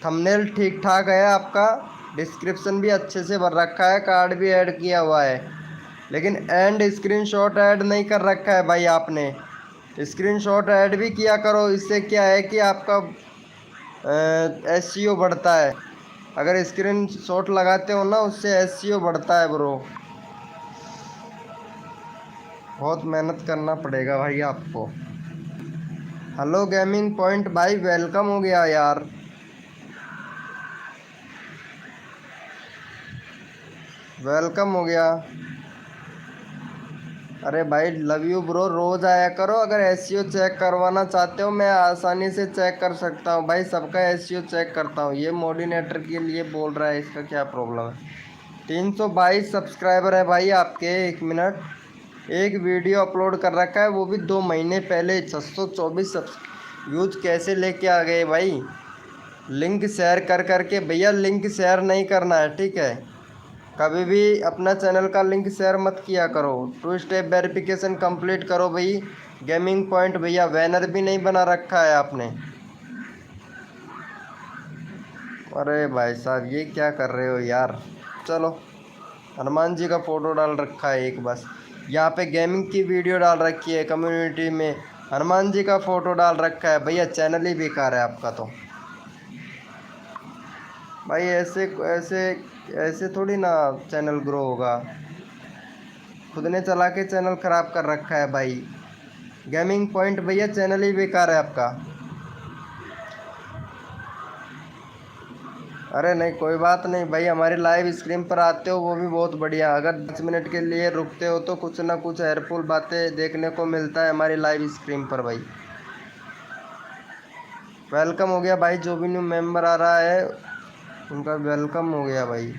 थंबनेल ठीक ठाक है आपका, डिस्क्रिप्शन भी अच्छे से भर रखा है, कार्ड भी ऐड किया हुआ है, लेकिन एंड स्क्रीनशॉट ऐड नहीं कर रखा है भाई आपने। स्क्रीनशॉट ऐड भी किया करो, इससे क्या है कि आपका SEO बढ़ता है। अगर स्क्रीनशॉट लगाते हो ना, उससे SEO बढ़ता है ब्रो। बहुत मेहनत करना पड़ेगा भाई आपको। हेलो गेमिंग पॉइंट भाई वेलकम हो गया यार, वेलकम हो गया। अरे भाई लव यू ब्रो, रोज आया करो। अगर एसईओ चेक करवाना चाहते हो मैं आसानी से चेक कर सकता हूँ भाई, सबका एसईओ चेक करता हूँ। ये मोडिनेटर के लिए बोल रहा है, इसका क्या प्रॉब्लम है। 322 सब्सक्राइबर है भाई आपके। एक मिनट, एक वीडियो अपलोड कर रखा है वो भी 2 महीने पहले, 624 व्यूज कैसे लेके आ गए भाई। लिंक शेयर कर करके भैया, लिंक शेयर नहीं करना है ठीक है। कभी भी अपना चैनल का लिंक शेयर मत किया करो। 2 स्टेप वेरिफिकेशन कंप्लीट करो भाई। गेमिंग पॉइंट भैया बैनर भी नहीं बना रखा है आपने। अरे भाई साहब ये क्या कर रहे हो यार। चलो, हनुमान जी का फ़ोटो डाल रखा है एक बस। यहाँ पे गेमिंग की वीडियो डाल रखी है, कम्युनिटी में हनुमान जी का फ़ोटो डाल रखा है। भैया चैनल ही बेकार है आपका तो। भाई ऐसे ऐसे ऐसे थोड़ी ना चैनल ग्रो होगा। खुद ने चला के चैनल ख़राब कर रखा है भाई। गेमिंग पॉइंट भैया चैनल ही बेकार है आपका। अरे नहीं कोई बात नहीं भाई, हमारी लाइव स्क्रीन पर आते हो वो भी बहुत बढ़िया। अगर 10 मिनट के लिए रुकते हो तो कुछ ना कुछ हेल्पफुल बातें देखने को मिलता है हमारी लाइव स्क्रीन पर भाई। वेलकम हो गया भाई, जो भी न्यू मेंबर आ रहा है उनका वेलकम हो गया भाई।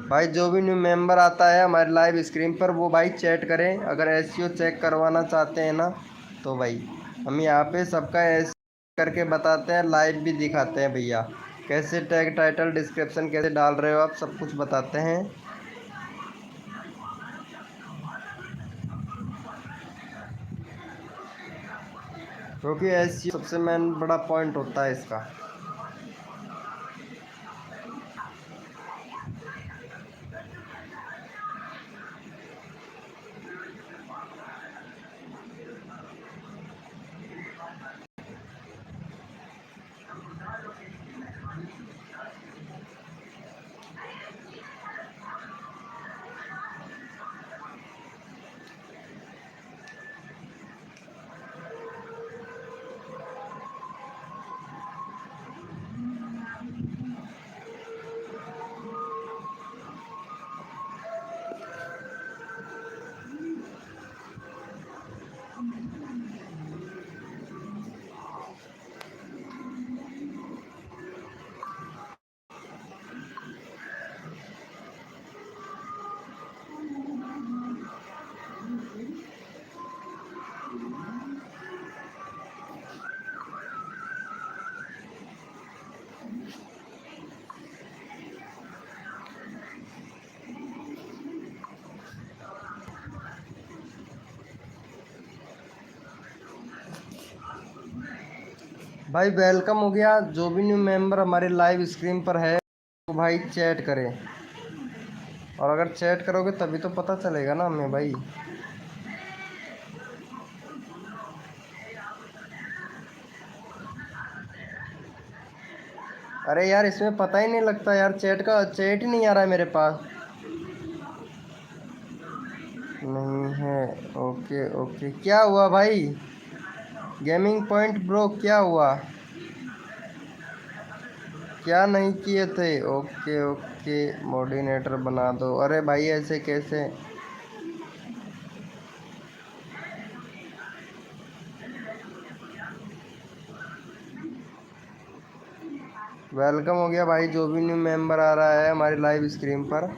भाई जो भी न्यू मेंबर आता है हमारे लाइव स्क्रीन पर वो भाई चैट करें। अगर एसईओ चेक करवाना चाहते हैं ना तो भाई हम यहाँ पे सबका एस करके बताते हैं, लाइव भी दिखाते हैं भैया। कैसे टैग टाइटल डिस्क्रिप्शन कैसे डाल रहे हो आप, सब कुछ बताते हैं। क्योंकि एसईओ सबसे मेन बड़ा पॉइंट होता है इसका। भाई वेलकम हो गया, जो भी न्यू मेंबर हमारे लाइव स्क्रीन पर है तो भाई चैट करें। और अगर चैट करोगे तभी तो पता चलेगा ना हमें भाई। अरे यार इसमें पता ही नहीं लगता यार, चैट का चैट ही नहीं आ रहा है मेरे पास। नहीं है, ओके ओके। क्या हुआ भाई गेमिंग पॉइंट ब्रो, क्या हुआ, क्या नहीं किए थे। ओके ओके मोडिनेटर बना दो। अरे भाई ऐसे कैसे। वेलकम हो गया भाई, जो भी न्यू मेंबर आ रहा है हमारी लाइव स्क्रीन पर।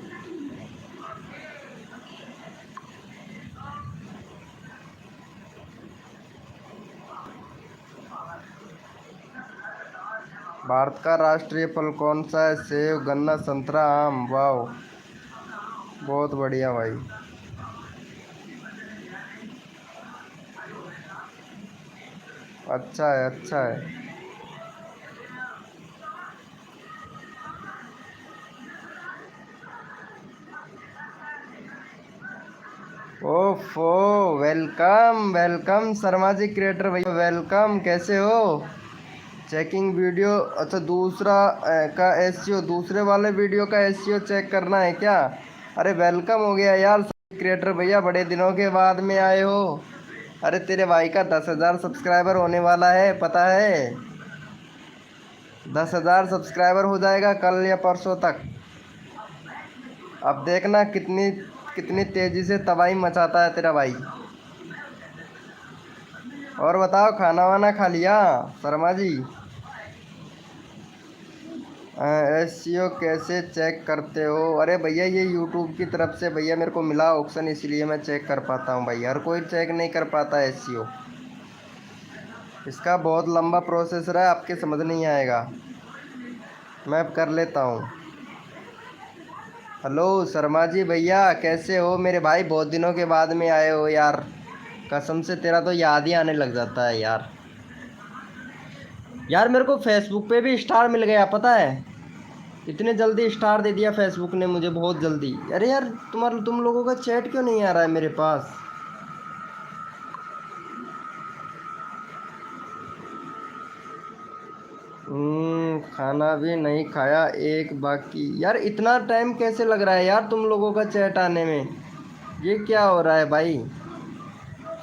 भारत का राष्ट्रीय फल कौन सा है? सेब, गन्ना, संतरा, आम। वाह बहुत बढ़िया भाई। अच्छा है अच्छा है। ओफो, welcome welcome Sharma ji creator भैया, वेलकम। कैसे हो? चेकिंग वीडियो, अच्छा दूसरा का एसईओ, दूसरे वाले वीडियो का एसईओ चेक करना है क्या? अरे वेलकम हो गया यार क्रिएटर भैया, बड़े दिनों के बाद में आए हो। अरे तेरे भाई का 10,000 सब्सक्राइबर होने वाला है, पता है? 10,000 सब्सक्राइबर हो जाएगा कल या परसों तक। अब देखना कितनी कितनी तेज़ी से तबाही मचाता है तेरा भाई। और बताओ, खाना वाना खा लिया शर्मा जी? एसईओ कैसे चेक करते हो? अरे भैया ये यूट्यूब की तरफ से भैया मेरे को मिला ऑप्शन, इसलिए मैं चेक कर पाता हूँ भाई। हर कोई चेक नहीं कर पाता एसईओ। इसका बहुत लंबा प्रोसेसर है, आपके समझ नहीं आएगा। मैं कर लेता हूँ। हेलो शर्मा जी भैया, कैसे हो मेरे भाई? बहुत दिनों के बाद में आए हो यार, कसम से तेरा तो याद ही आने लग जाता है यार। यार मेरे को फेसबुक पे भी स्टार मिल गया, पता है? इतने जल्दी स्टार दे दिया फेसबुक ने मुझे, बहुत जल्दी। अरे यार तुम लोगों का चैट क्यों नहीं आ रहा है मेरे पास? खाना भी नहीं खाया, एक बाकी। यार इतना टाइम कैसे लग रहा है यार तुम लोगों का चैट आने में? ये क्या हो रहा है भाई?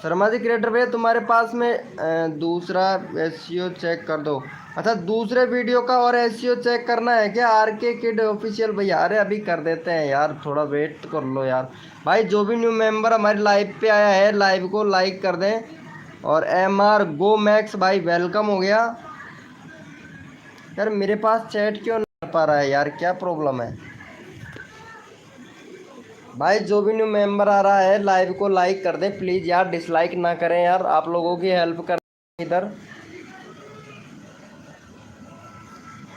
शर्मा जी क्रिएटर भैया तुम्हारे पास में दूसरा एसईओ चेक कर दो। अच्छा, दूसरे वीडियो का और एसईओ चेक करना है क्या? आर के किड ऑफिशियल भैया, अरे अभी कर देते हैं यार, थोड़ा वेट कर लो यार। भाई जो भी न्यू मेंबर हमारी लाइव पे आया है, लाइव को लाइक कर दें। और एम आर गो मैक्स भाई वेलकम हो गया। यार मेरे पास चैट क्यों नहीं कर पा रहा है यार, क्या प्रॉब्लम है? भाई जो भी न्यू मेंबर आ रहा है लाइव को लाइक कर दे प्लीज़ यार, डिसलाइक ना करें यार, आप लोगों की हेल्प कर इधर।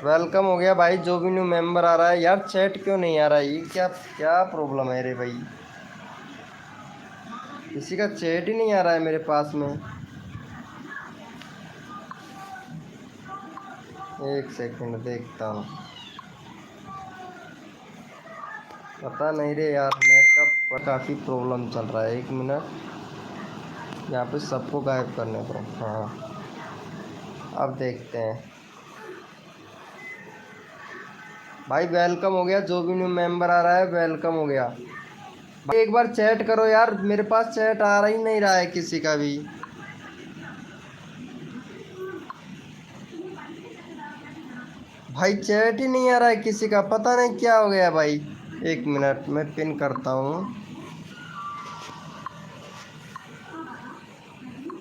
वेलकम हो गया भाई जो भी न्यू मेंबर आ रहा है। यार चैट क्यों नहीं आ रहा है? ये क्या क्या प्रॉब्लम है रे भाई? किसी का चैट ही नहीं आ रहा है मेरे पास में। एक सेकंड देखता हूँ। पता नहीं रे यार, नेट का काफ़ी प्रॉब्लम चल रहा है। एक मिनट, यहाँ पे सबको गायब करने दो। हाँ अब देखते हैं। भाई वेलकम हो गया जो भी न्यू मेंबर आ रहा है, वेलकम हो गया भाई। एक बार चैट करो यार, मेरे पास चैट आ रहा ही नहीं रहा है किसी का भी। भाई चैट ही नहीं आ रहा है किसी का, पता नहीं क्या हो गया भाई। एक मिनट मैं पिन करता हूँ।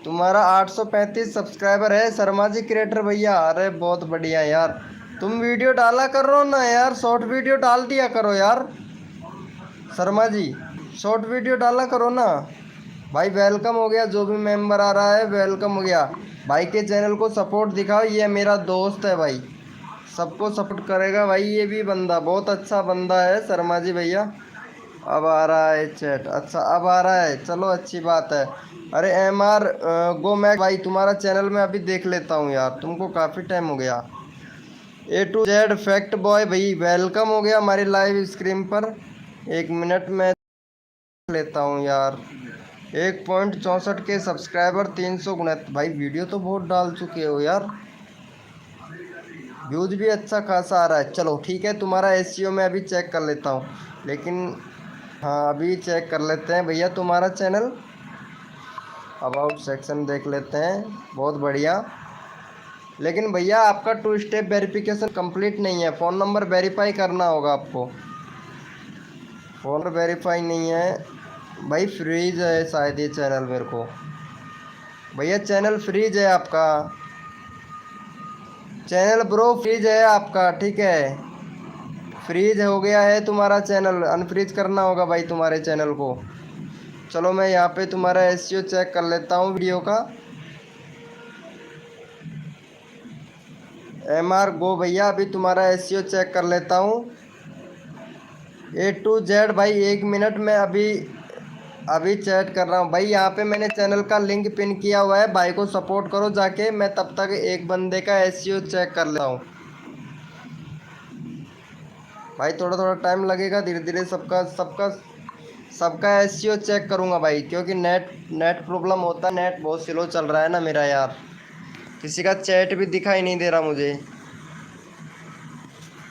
तुम्हारा 835 सब्सक्राइबर है शर्मा जी क्रिएटर भैया, अरे बहुत बढ़िया यार। तुम वीडियो डाला करो ना यार, शॉर्ट वीडियो डाल दिया करो यार शर्मा जी, शॉर्ट वीडियो डाला करो ना। भाई वेलकम हो गया जो भी मेंबर आ रहा है, वेलकम हो गया भाई। के चैनल को सपोर्ट दिखाओ, ये मेरा दोस्त है भाई, सबको सपोर्ट करेगा भाई। ये भी बंदा बहुत अच्छा बंदा है शर्मा जी भैया। अब आ रहा है चैट, अच्छा अब आ रहा है, चलो अच्छी बात है। अरे एम आर गो मैक भाई, तुम्हारा चैनल मैं अभी देख लेता हूँ यार, तुमको काफ़ी टाइम हो गया। ए टू जेड फैक्ट बॉय भाई वेलकम हो गया हमारी लाइव स्क्रीन पर। एक मिनट में लेता हूँ यार। 1.64 के सब्सक्राइबर, 369 भाई। वीडियो तो बहुत डाल चुके हो यार, व्यूज भी अच्छा खासा आ रहा है। चलो ठीक है, तुम्हारा एसईओ मैं अभी चेक कर लेता हूँ, लेकिन हाँ अभी चेक कर लेते हैं भैया तुम्हारा चैनल। अबाउट सेक्शन देख लेते हैं, बहुत बढ़िया। लेकिन भैया आपका 2 स्टेप वेरिफिकेशन कंप्लीट नहीं है, फ़ोन नंबर वेरीफाई करना होगा आपको। फ़ोन वेरीफाई नहीं है भाई, फ्रीज है शायद ये चैनल मेरे को। भैया चैनल फ्रीज है आपका, चैनल ब्रो फ्रीज है आपका, ठीक है? फ्रीज हो गया है तुम्हारा चैनल, अनफ्रीज करना होगा भाई तुम्हारे चैनल को। चलो मैं यहाँ पे तुम्हारा एसईओ चेक कर लेता हूँ वीडियो का। एम आर गो भैया अभी तुम्हारा एसईओ चेक कर लेता हूँ। ए टू जेड भाई, एक मिनट में अभी चैट कर रहा हूँ भाई। यहाँ पे मैंने चैनल का लिंक पिन किया हुआ है, भाई को सपोर्ट करो जाके। मैं तब तक एक बंदे का एसईओ चेक कर लेता हूँ भाई, थोड़ा थोड़ा टाइम लगेगा, धीरे धीरे सबका सबका सबका एसईओ चेक करूँगा भाई, क्योंकि नेट प्रॉब्लम होता है, नेट बहुत स्लो चल रहा है ना मेरा यार। किसी का चैट भी दिखाई नहीं दे रहा मुझे।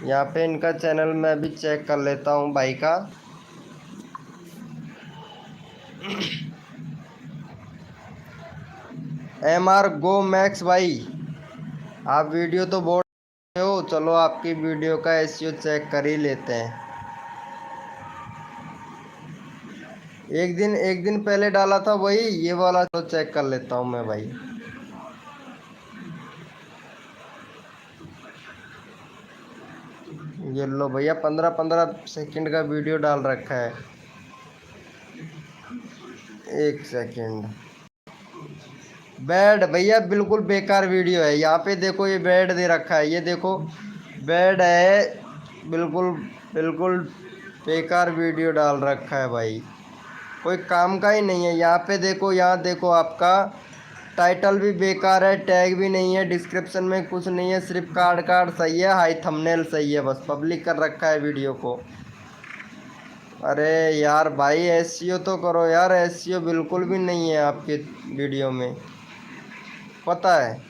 यहाँ पे इनका चैनल मैं अभी चेक कर लेता हूँ भाई का। MR गो मैक्स भाई, आप वीडियो तो बोल रहे हो, चलो आपकी वीडियो का एसईओ चेक कर ही लेते हैं। एक दिन पहले डाला था वही, ये वाला तो चेक कर लेता हूँ मैं भाई। ये लो भैया, 15-15 सेकंड का वीडियो डाल रखा है। एक सेकंड। बैड भैया, बिल्कुल बेकार वीडियो है। यहाँ पे देखो, ये बैड दे रखा है, ये देखो बैड है, बिल्कुल बिल्कुल बेकार वीडियो डाल रखा है भाई, कोई काम का ही नहीं है। यहाँ पे देखो, यहाँ देखो, आपका टाइटल भी बेकार है, टैग भी नहीं है, डिस्क्रिप्शन में कुछ नहीं है, सिर्फ कार्ड सही है, हाई थंबनेल सही है, बस पब्लिक कर रखा है वीडियो को। अरे यार भाई, एसईओ तो करो यार, एसईओ बिल्कुल भी नहीं है आपके वीडियो में, पता है।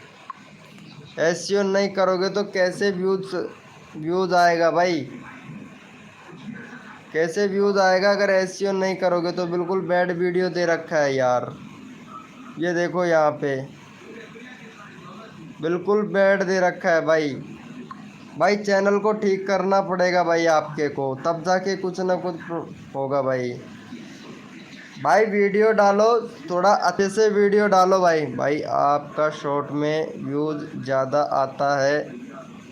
एसईओ नहीं करोगे तो कैसे व्यूज़ आएगा भाई, कैसे व्यूज़ आएगा अगर एसईओ नहीं करोगे तो। बिल्कुल बैड वीडियो दे रखा है यार, ये देखो यहाँ पे बिल्कुल बैड दे रखा है भाई। भाई चैनल को ठीक करना पड़ेगा भाई आपके को, तब जाके कुछ ना कुछ होगा भाई। भाई वीडियो डालो, थोड़ा अच्छे से वीडियो डालो भाई। भाई आपका शॉर्ट में व्यूज़ ज़्यादा आता है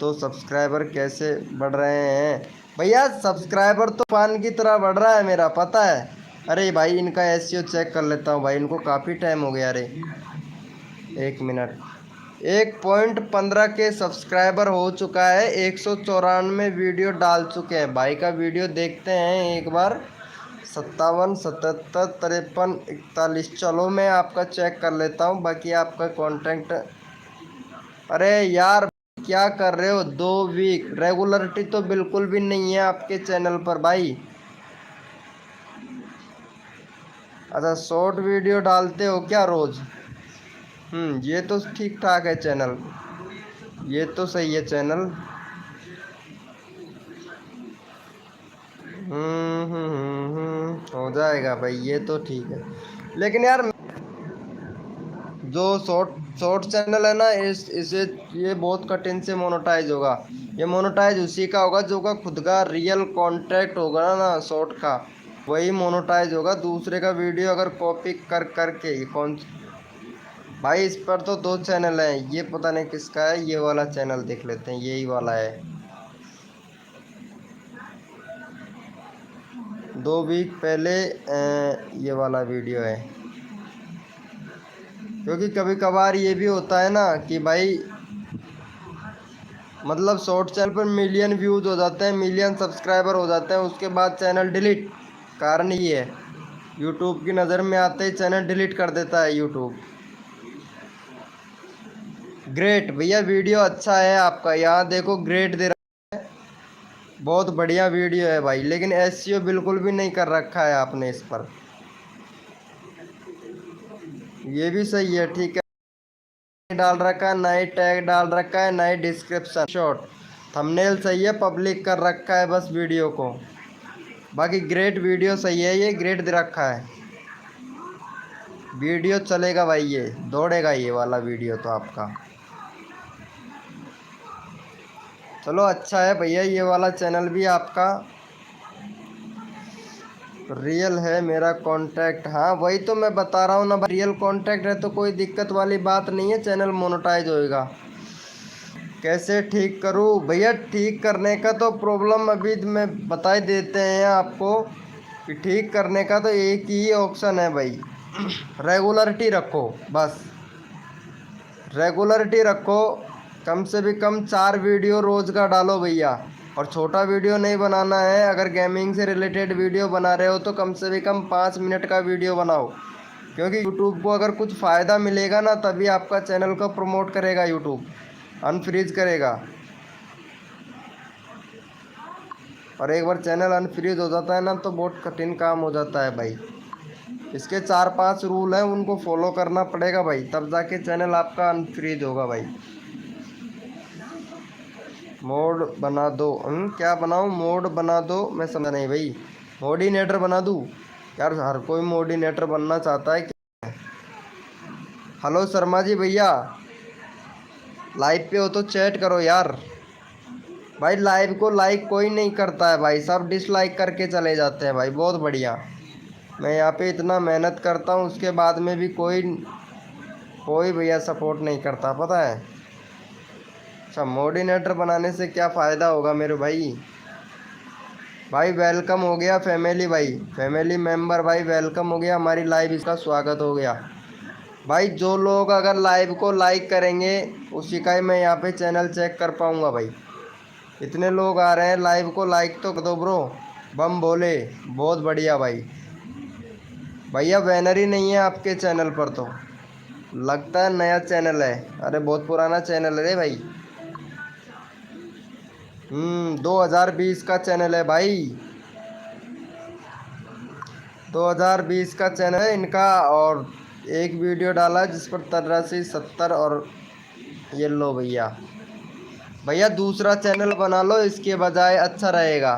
तो सब्सक्राइबर कैसे बढ़ रहे हैं भैया? सब्सक्राइबर तो पान की तरह बढ़ रहा है मेरा, पता है। अरे भाई इनका एसईओ चेक कर लेता हूँ भाई, इनको काफ़ी टाइम हो गया। अरे 1 मिनट। 1.15 के सब्सक्राइबर हो चुका है, 194 वीडियो डाल चुके हैं। भाई का वीडियो देखते हैं एक बार। 57, 77, 53, 41। चलो मैं आपका चेक कर लेता हूँ, बाकी आपका कॉन्टेंट। अरे यार क्या कर रहे हो? 2 वीक रेगुलरिटी तो बिल्कुल भी नहीं है आपके चैनल पर भाई। अच्छा, शॉर्ट वीडियो डालते हो क्या रोज़? ये तो ठीक ठाक है चैनल, ये तो सही है चैनल। हो जाएगा भाई, ये तो ठीक है। लेकिन यार जो शॉर्ट चैनल है ना, इसे ये बहुत कठिन से मोनेटाइज होगा। ये मोनेटाइज उसी का होगा जो का खुद का रियल कॉन्टेक्ट होगा ना शॉर्ट का, वही मोनेटाइज होगा। दूसरे का वीडियो अगर कॉपी करके कौन। भाई इस पर तो 2 चैनल हैं, ये पता नहीं किसका है। ये वाला चैनल देख लेते हैं, यही वाला है। 2 वीक पहले ये वाला वीडियो है। क्योंकि कभी कभार ये भी होता है ना कि भाई मतलब शॉर्ट चैनल पर मिलियन व्यूज़ हो जाते हैं, मिलियन सब्सक्राइबर हो जाते हैं, उसके बाद चैनल डिलीट। कारण ये है, यूट्यूब की नज़र में आते ही चैनल डिलीट कर देता है यूट्यूब। ग्रेट भैया, वीडियो अच्छा है आपका, यहाँ देखो ग्रेट दे रहा है, बहुत बढ़िया वीडियो है भाई। लेकिन एसईओ बिल्कुल भी नहीं कर रखा है आपने इस पर। ये भी सही है, ठीक है। डाल रखा है, नए टैग डाल रखा है, नए डिस्क्रिप्शन, शॉर्ट थंबनेल सही है, पब्लिक कर रखा है बस वीडियो को। बाकी ग्रेट वीडियो सही है, ये ग्रेट दे रखा है। वीडियो चलेगा भाई, ये दौड़ेगा ये वाला वीडियो तो आपका। चलो अच्छा है भैया, ये वाला चैनल भी आपका रियल है। मेरा कांटेक्ट, हाँ वही तो मैं बता रहा हूँ ना भाई, रियल कांटेक्ट है तो कोई दिक्कत वाली बात नहीं है, चैनल मोनेटाइज होएगा। कैसे ठीक करूँ भैया? ठीक करने का तो प्रॉब्लम अभी मैं बता ही देते हैं आपको कि ठीक करने का तो एक ही ऑप्शन है भाई, रेगुलरिटी रखो बस। रेगुलरिटी रखो, कम से भी कम 4 वीडियो रोज़ का डालो भैया। और छोटा वीडियो नहीं बनाना है, अगर गेमिंग से रिलेटेड वीडियो बना रहे हो तो कम से भी कम 5 मिनट का वीडियो बनाओ। क्योंकि यूट्यूब को अगर कुछ फ़ायदा मिलेगा ना, तभी आपका चैनल को प्रमोट करेगा यूट्यूब, अनफ्रीज करेगा। और एक बार चैनल अनफ्रीज हो जाता है ना तो बहुत कठिन काम हो जाता है भाई। इसके 4-5 रूल हैं, उनको फॉलो करना पड़ेगा भाई, तब जाके चैनल आपका अनफ्रीज होगा भाई। मोड बना दो। क्या बनाऊँ? मोड बना दो, मैं समझा नहीं भाई। मोडिनेटर बना दूँ यार? हर कोई मोडिनेटर बनना चाहता है क्या? हेलो शर्मा जी भैया, लाइव पे हो तो चैट करो यार। भाई लाइव को लाइक कोई नहीं करता है भाई, सब डिसलाइक करके चले जाते हैं भाई। बहुत बढ़िया। मैं यहाँ पे इतना मेहनत करता हूँ उसके बाद में भी कोई कोई भैया सपोर्ट नहीं करता, पता है। अच्छा, मोडिनेटर बनाने से क्या फ़ायदा होगा मेरे भाई। भाई वेलकम हो गया फैमिली, भाई फैमिली मेंबर भाई वेलकम हो गया हमारी लाइव, इसका स्वागत हो गया। भाई जो लोग अगर लाइव को लाइक करेंगे उसी का ही मैं यहाँ पे चैनल चेक कर पाऊँगा भाई। इतने लोग आ रहे हैं, लाइव को लाइक तो कर दो ब्रो। बम बोले, बहुत बढ़िया भाई। भैया बैनर ही नहीं है आपके चैनल पर, तो लगता है नया चैनल है। अरे बहुत पुराना चैनल है रे भाई। 2020 का चैनल है भाई, 2020 का चैनल है इनका। और एक वीडियो डाला जिस पर 83 70 और ये लो भैया। भैया दूसरा चैनल बना लो इसके बजाय, अच्छा रहेगा।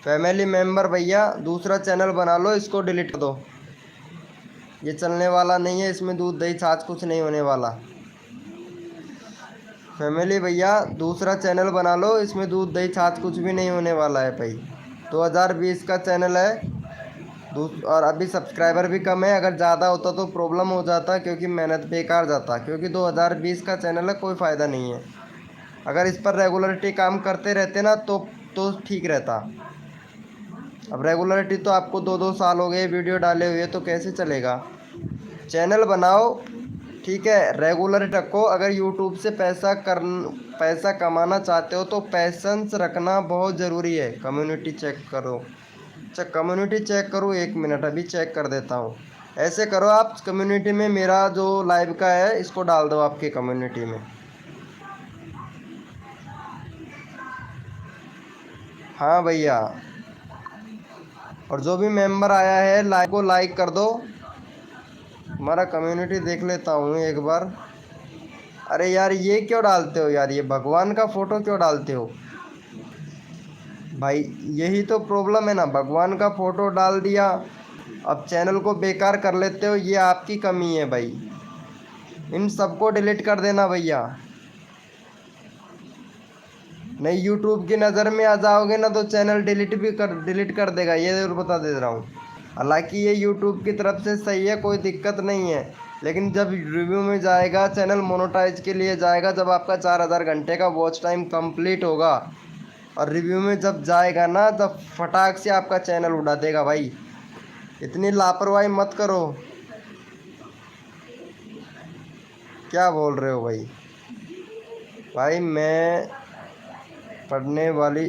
फैमिली मेंबर भैया दूसरा चैनल बना लो, इसको डिलीट कर दो। ये चलने वाला नहीं है, इसमें दूध दही छाछ कुछ नहीं होने वाला। फैमिली भैया दूसरा चैनल बना लो, इसमें दूध दही छाछ कुछ भी नहीं होने वाला है भाई। 2020 का चैनल है और अभी सब्सक्राइबर भी कम है। अगर ज़्यादा होता तो प्रॉब्लम हो जाता, क्योंकि मेहनत बेकार जाता। क्योंकि 2020 का चैनल है, कोई फ़ायदा नहीं है। अगर इस पर रेगुलरिटी काम करते रहते ना तो ठीक रहता। अब रेगुलरिटी तो आपको 2-2 साल हो गए वीडियो डाले हुए, तो कैसे चलेगा। चैनल बनाओ ठीक है, रेगुलर रखो। अगर यूट्यूब से पैसा कमाना चाहते हो तो पैसेंस रखना बहुत ज़रूरी है। कम्युनिटी चेक करो। अच्छा कम्युनिटी चेक करो, 1 मिनट अभी चेक कर देता हूँ। ऐसे करो आप कम्युनिटी में मेरा जो लाइव का है इसको डाल दो आपके कम्युनिटी में। हाँ भैया, और जो भी मेंबर आया है लाइव को लाइक कर दो। हमारा कम्युनिटी देख लेता हूँ एक बार। अरे यार ये क्यों डालते हो यार, ये भगवान का फ़ोटो क्यों डालते हो भाई। यही तो प्रॉब्लम है ना, भगवान का फ़ोटो डाल दिया, अब चैनल को बेकार कर लेते हो। ये आपकी कमी है भाई, इन सबको डिलीट कर देना भैया। नहीं यूट्यूब की नज़र में आ जाओगे ना तो चैनल डिलीट कर देगा, ये ज़रूर बता दे रहा हूँ। हालांकि ये यूट्यूब की तरफ से सही है, कोई दिक्कत नहीं है। लेकिन जब रिव्यू में जाएगा, चैनल मोनेटाइज के लिए जाएगा, जब आपका 4000 घंटे का वॉच टाइम कंप्लीट होगा और रिव्यू में जब जाएगा ना, तब फटाक से आपका चैनल उड़ा देगा भाई। इतनी लापरवाही मत करो। क्या बोल रहे हो भाई। भाई मैं पढ़ने वाली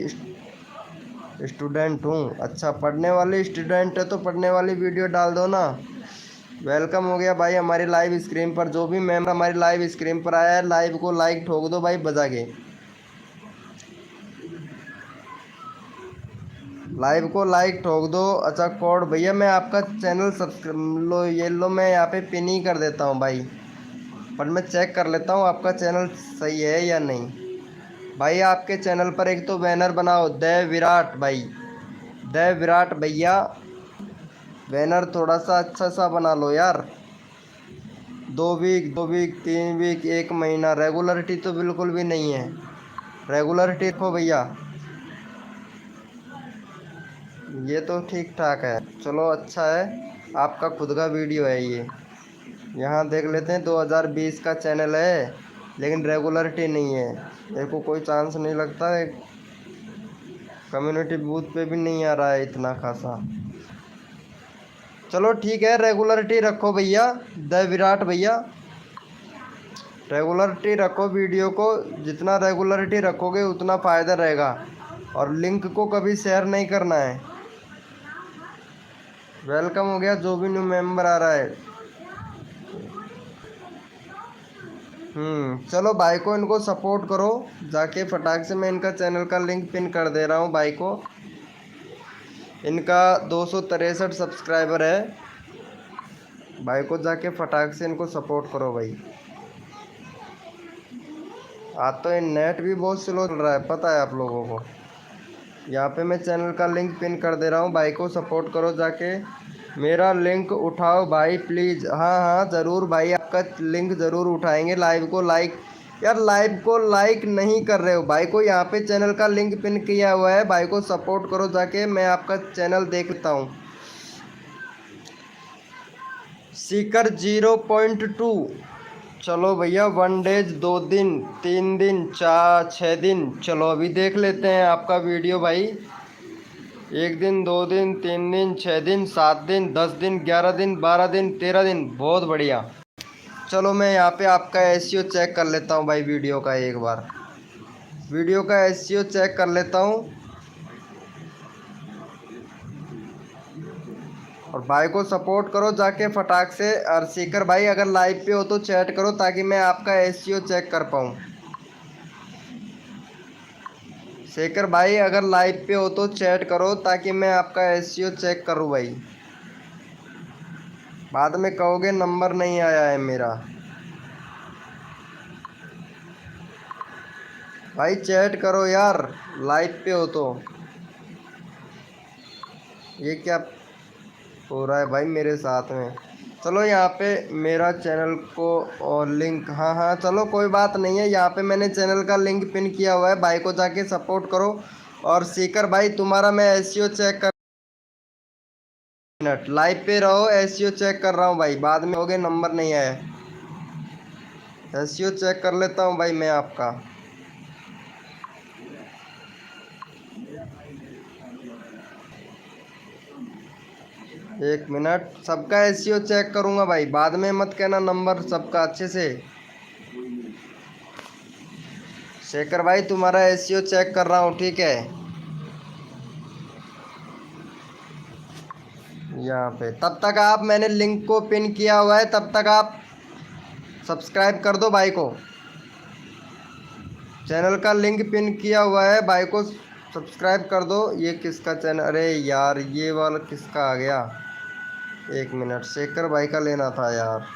स्टूडेंट हूँ। अच्छा पढ़ने वाली स्टूडेंट है तो पढ़ने वाली वीडियो डाल दो ना। वेलकम हो गया भाई हमारी लाइव स्क्रीन पर। जो भी मेंबर हमारी लाइव स्क्रीन पर आया है, लाइव को लाइक ठोक दो भाई बजा के। लाइव को लाइक ठोक दो। अच्छा कोड भैया मैं आपका चैनल सब्सक्राइब लो, ये लो मैं यहाँ पे पिन ही कर देता हूँ भाई। पर मैं चेक कर लेता हूँ आपका चैनल सही है या नहीं। भाई आपके चैनल पर एक तो बैनर बनाओ, देव विराट भाई, देव विराट भैया बैनर थोड़ा सा अच्छा सा बना लो यार। 2 वीक 3 वीक 1 महीना, रेगुलरिटी तो बिल्कुल भी नहीं है। रेगुलरिटी रखो भैया। ये तो ठीक ठाक है, चलो अच्छा है। आपका खुद का वीडियो है ये। यहाँ देख लेते हैं 2020 का चैनल है लेकिन रेगुलरिटी नहीं है। मेरे को कोई चांस नहीं लगता है, कम्युनिटी बूथ पे भी नहीं आ रहा है इतना खासा। चलो ठीक है, रेगुलरिटी रखो भैया, द विराट भैया रेगुलरिटी रखो वीडियो को। जितना रेगुलरिटी रखोगे उतना फ़ायदा रहेगा। और लिंक को कभी शेयर नहीं करना है। वेलकम हो गया जो भी न्यू मेंबर आ रहा है। चलो भाई को इनको सपोर्ट करो जाके फटाक से। मैं इनका चैनल का लिंक पिन कर दे रहा हूँ भाई को। इनका 263 सब्सक्राइबर है। भाई को जाके फटाक से इनको सपोर्ट करो भाई। आज तो नेट भी बहुत स्लो चल रहा है, पता है आप लोगों को। यहाँ पे मैं चैनल का लिंक पिन कर दे रहा हूँ, भाई को सपोर्ट करो जाके। मेरा लिंक उठाओ भाई प्लीज़। हाँ हाँ ज़रूर भाई, आपका लिंक ज़रूर उठाएंगे। लाइव को लाइक, यार लाइव को लाइक नहीं कर रहे हो भाई को। यहाँ पे चैनल का लिंक पिन किया हुआ है, भाई को सपोर्ट करो जाके। मैं आपका चैनल देखता हूँ। सीकर 0.2। चलो भैया, 1 डेज, 2 दिन, 3 दिन, 4 6 दिन। चलो अभी देख लेते हैं आपका वीडियो भाई। 1 दिन, 2 दिन, 3 दिन, 6 दिन, 7 दिन, 10 दिन, 11 दिन, 12 दिन, 13 दिन। बहुत बढ़िया। चलो मैं यहाँ पे आपका एसईओ चेक कर लेता हूँ भाई, वीडियो का एक बार। वीडियो का एसईओ चेक कर लेता हूँ। और भाई को सपोर्ट करो जाके फटाक से। और सीकर भाई अगर लाइव पे हो तो चैट करो ताकि मैं आपका एसईओ चेक कर पाऊँ। शेखर भाई अगर लाइव पे हो तो चैट करो ताकि मैं आपका एसईओ चेक करूँ भाई। बाद में कहोगे नंबर नहीं आया है मेरा। भाई चैट करो यार, लाइव पे हो तो। ये क्या हो रहा है भाई मेरे साथ में। चलो यहाँ पे मेरा चैनल को और लिंक, हाँ हाँ चलो कोई बात नहीं है। यहाँ पे मैंने चैनल का लिंक पिन किया हुआ है, भाई को जाके सपोर्ट करो। और सीकर भाई तुम्हारा मैं एसईओ चेक कर, मिनट लाइव पे रहो, एसईओ चेक कर रहा हूँ भाई। बाद में होगे नंबर नहीं आया। एसईओ चेक कर लेता हूँ भाई मैं आपका। एक मिनट, सबका एसईओ चेक करूँगा भाई, बाद में मत कहना नंबर सबका अच्छे से। शेखर भाई तुम्हारा एसईओ चेक कर रहा हूँ, ठीक है। यहाँ पे तब तक आप, मैंने लिंक को पिन किया हुआ है, तब तक आप सब्सक्राइब कर दो भाई को। चैनल का लिंक पिन किया हुआ है, भाई को सब्सक्राइब कर दो। ये किसका चैनल, अरे यार ये वाला किसका आ गया। एक मिनट, शेखर भाई का लेना था यार।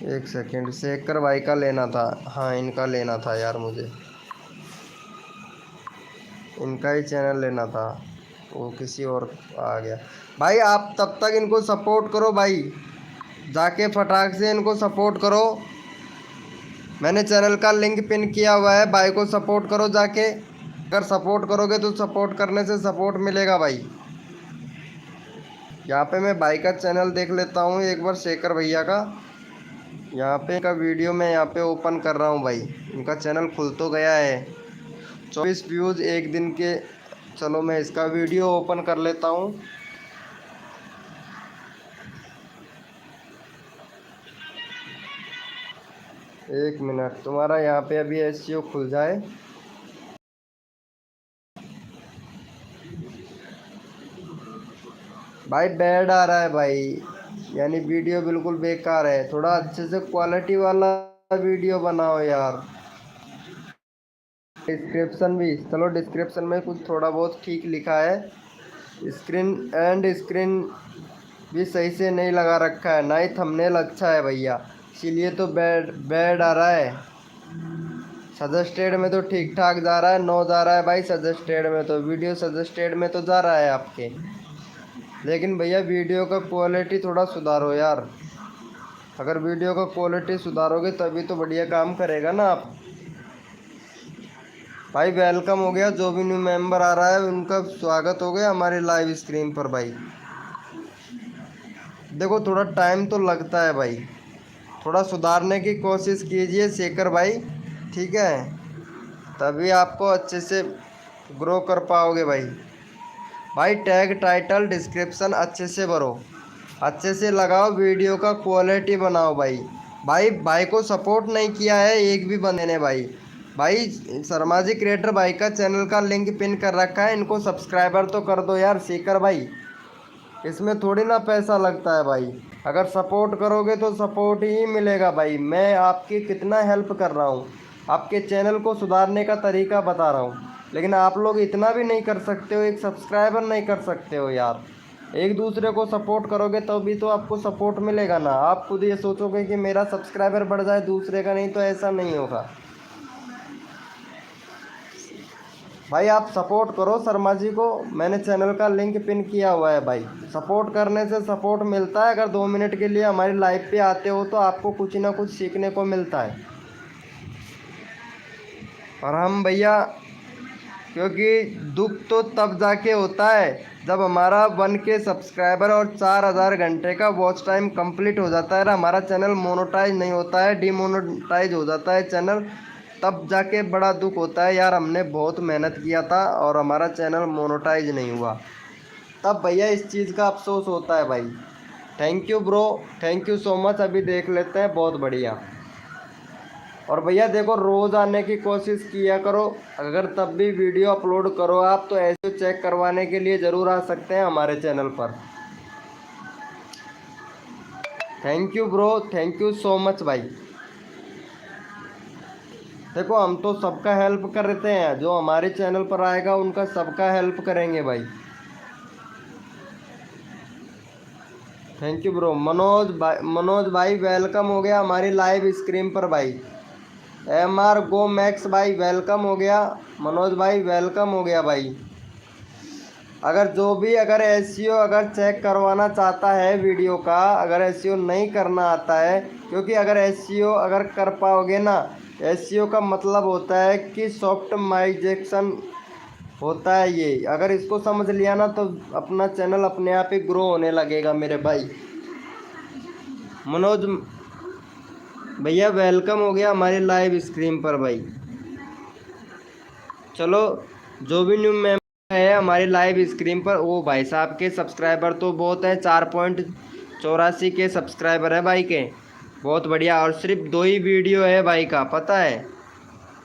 एक सेकंड, शेखर भाई का लेना था। हाँ इनका लेना था यार, मुझे इनका ही चैनल लेना था, वो किसी और आ गया। भाई आप तब तक इनको सपोर्ट करो भाई, जाके फटाक से इनको सपोर्ट करो। मैंने चैनल का लिंक पिन किया हुआ है, भाई को सपोर्ट करो जाके। अगर सपोर्ट करोगे तो सपोर्ट करने से सपोर्ट मिलेगा भाई। यहाँ पे मैं भाई का चैनल देख लेता हूँ एक बार, शेखर भैया का। यहाँ पे का वीडियो मैं यहाँ पे ओपन कर रहा हूँ भाई। इनका चैनल खुल तो गया है, 24 व्यूज़ एक दिन के। चलो मैं इसका वीडियो ओपन कर लेता हूँ। एक मिनट, तुम्हारा यहाँ पे अभी एसईओ खुल जाए। भाई बैड आ रहा है भाई, यानी वीडियो बिल्कुल बेकार है। थोड़ा अच्छे से क्वालिटी वाला वीडियो बनाओ यार। डिस्क्रिप्शन भी, चलो डिस्क्रिप्शन में कुछ थोड़ा बहुत ठीक लिखा है। स्क्रीन भी सही से नहीं लगा रखा है, ना ही थंबनेल अच्छा है भैया, इसीलिए तो बैड आ रहा है। सजेस्टेड में तो ठीक ठाक जा रहा है, 9 जा रहा है भाई सजेस्टेड में तो। वीडियो सजेस्टेड में तो जा रहा है आपके, लेकिन भैया वीडियो का क्वालिटी थोड़ा सुधारो यार। अगर वीडियो का क्वालिटी सुधारोगे तभी तो बढ़िया काम करेगा ना आप। भाई वेलकम हो गया, जो भी न्यू मेंबर आ रहा है उनका स्वागत हो गया हमारे लाइव स्क्रीन पर भाई। देखो थोड़ा टाइम तो लगता है भाई, थोड़ा सुधारने की कोशिश कीजिए शेखर भाई, ठीक है। तभी आपको अच्छे से ग्रो कर पाओगे भाई। भाई टैग टाइटल डिस्क्रिप्शन अच्छे से भरो, अच्छे से लगाओ, वीडियो का क्वालिटी बनाओ भाई। भाई को सपोर्ट नहीं किया है एक भी बंदे ने भाई। भाई शर्मा जी क्रिएटर भाई का चैनल का लिंक पिन कर रखा है, इनको सब्सक्राइबर तो कर दो यार शेखर भाई। इसमें थोड़ी ना पैसा लगता है भाई, अगर सपोर्ट करोगे तो सपोर्ट ही मिलेगा भाई। मैं आपकी कितना हेल्प कर रहा हूँ, आपके चैनल को सुधारने का तरीका बता रहा हूँ, लेकिन आप लोग इतना भी नहीं कर सकते हो, एक सब्सक्राइबर नहीं कर सकते हो यार। एक दूसरे को सपोर्ट करोगे तभी तो आपको सपोर्ट मिलेगा ना। आप खुद ये सोचोगे कि मेरा सब्सक्राइबर बढ़ जाए दूसरे का नहीं, तो ऐसा नहीं होगा। भाई आप सपोर्ट करो शर्मा जी को, मैंने चैनल का लिंक पिन किया हुआ है भाई। सपोर्ट करने से सपोर्ट मिलता है। अगर 2 मिनट के लिए हमारी लाइव पे आते हो तो आपको कुछ ना कुछ सीखने को मिलता है। और हम भैया, क्योंकि दुख तो तब जाके होता है जब हमारा 1K सब्सक्राइबर और 4000 घंटे का वॉच टाइम कंप्लीट हो जाता है, हमारा चैनल मोनेटाइज नहीं होता है, डीमोनेटाइज हो जाता है चैनल, तब जाके बड़ा दुख होता है यार, हमने बहुत मेहनत किया था और हमारा चैनल मोनेटाइज नहीं हुआ, तब भैया इस चीज़ का अफसोस होता है भाई। Thank you bro, thank you so much. अभी देख लेते हैं, बहुत बढ़िया। और भैया देखो, रोज़ आने की कोशिश किया करो। अगर तब भी वीडियो अपलोड करो आप तो ऐसे चेक करवाने के लिए ज़रूर आ सकते हैं हमारे चैनल पर। Thank you bro, thank you so much भाई। देखो हम तो सबका हेल्प करते हैं, जो हमारे चैनल पर आएगा उनका सबका हेल्प करेंगे भाई। Thank you bro. मनोज भाई वेलकम हो गया हमारी लाइव स्क्रीन पर भाई। MR गो मैक्स भाई वेलकम हो गया। मनोज भाई वेलकम हो गया भाई। अगर जो भी अगर SEO अगर चेक करवाना चाहता है वीडियो का, अगर SEO नहीं करना आता है, क्योंकि अगर SEO अगर कर पाओगे ना, SEO का मतलब होता है कि सॉफ्टमाइजेशन होता है ये, अगर इसको समझ लिया ना तो अपना चैनल अपने आप ही ग्रो होने लगेगा मेरे भाई। मनोज भैया वेलकम हो गया हमारी लाइव स्क्रीन पर भाई। चलो, जो भी न्यू मेंबर है हमारी लाइव स्क्रीन पर, वो भाई साहब के सब्सक्राइबर तो बहुत है, 4.84 के सब्सक्राइबर है भाई के, बहुत बढ़िया। और सिर्फ 2 ही वीडियो है भाई का, पता है,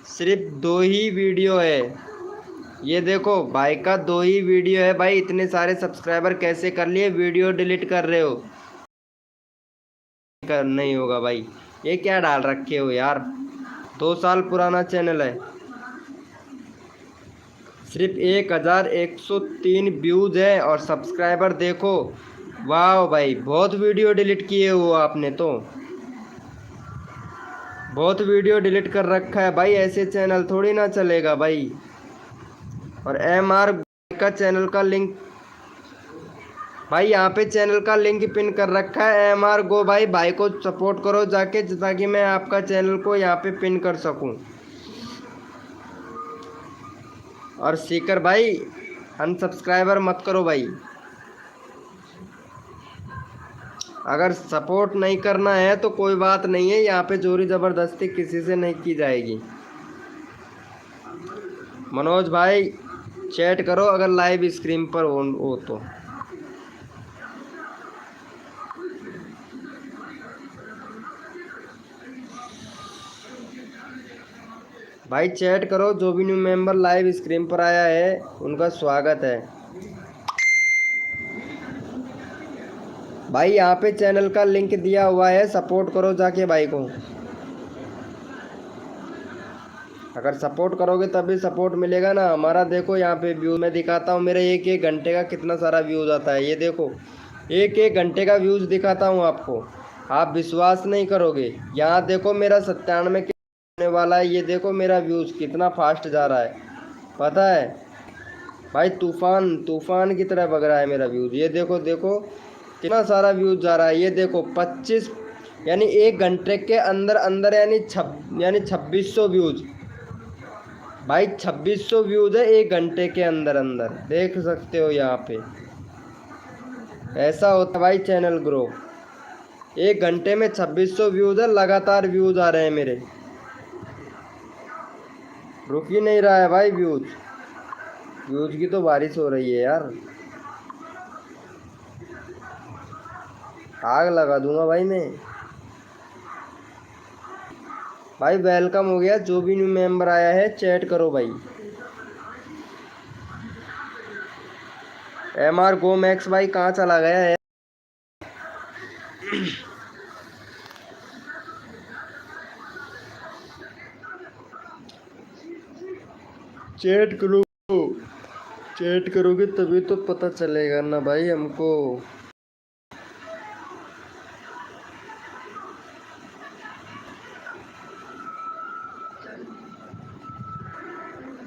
सिर्फ 2 ही वीडियो है। ये देखो भाई का 2 ही वीडियो है भाई, इतने सारे सब्सक्राइबर कैसे कर लिए? वीडियो डिलीट कर रहे हो? कर नहीं होगा भाई, ये क्या डाल रखे हो यार, 2 साल पुराना चैनल है। सिर्फ 1103 व्यूज़ है और सब्सक्राइबर देखो, वाह भाई, बहुत वीडियो डिलीट किए हो आपने तो, बहुत वीडियो डिलीट कर रखा है भाई, ऐसे चैनल थोड़ी ना चलेगा भाई। और MR का चैनल का लिंक भाई यहाँ पे चैनल का लिंक पिन कर रखा है। MR गो भाई, भाई को सपोर्ट करो जाके, ताकि मैं आपका चैनल को यहाँ पे पिन कर सकूँ। और सीकर भाई अनसब्सक्राइबर मत करो भाई, अगर सपोर्ट नहीं करना है तो कोई बात नहीं है, यहाँ पे जोरी ज़बरदस्ती किसी से नहीं की जाएगी। मनोज भाई चैट करो अगर लाइव स्क्रीन पर हो तो। भाई चैट करो, जो भी न्यू मेंबर लाइव स्क्रीन पर आया है उनका स्वागत है भाई। यहाँ पे चैनल का लिंक दिया हुआ है, सपोर्ट करो जाके भाई को। अगर सपोर्ट करोगे तभी सपोर्ट मिलेगा ना हमारा। देखो यहाँ पे व्यू मैं दिखाता हूँ, मेरे एक एक घंटे का कितना सारा व्यूज़ आता है, ये देखो, एक एक घंटे का व्यूज़ दिखाता हूँ आपको, आप विश्वास नहीं करोगे। यहाँ देखो मेरा 97 के होने वाला है, ये देखो मेरा व्यूज़ कितना फास्ट जा रहा है, पता है भाई, तूफान तूफान की तरह बग रहा है मेरा व्यूज़। ये देखो देखो कितना सारा व्यूज़ जा रहा है, ये देखो 25, यानी 1 घंटे के अंदर अंदर, यानी 2600 व्यूज़ भाई, 2600 व्यूज़ है 1 घंटे के अंदर अंदर, देख सकते हो यहाँ पे। ऐसा होता है भाई चैनल ग्रो, 1 घंटे में 2600 व्यूज़ है, लगातार व्यूज़ आ रहे हैं मेरे, रुक ही नहीं रहा है भाई व्यूज़ की तो बारिश हो रही है यार, आग लगा दूंगा भाई मैं। भाई वेलकम हो गया, जो भी न्यू मेंबर आया है चैट करो भाई। MR गो मैक्स भाई कहाँ चला गया है? चैट करो, चैट करोगे तभी तो पता चलेगा ना भाई हमको।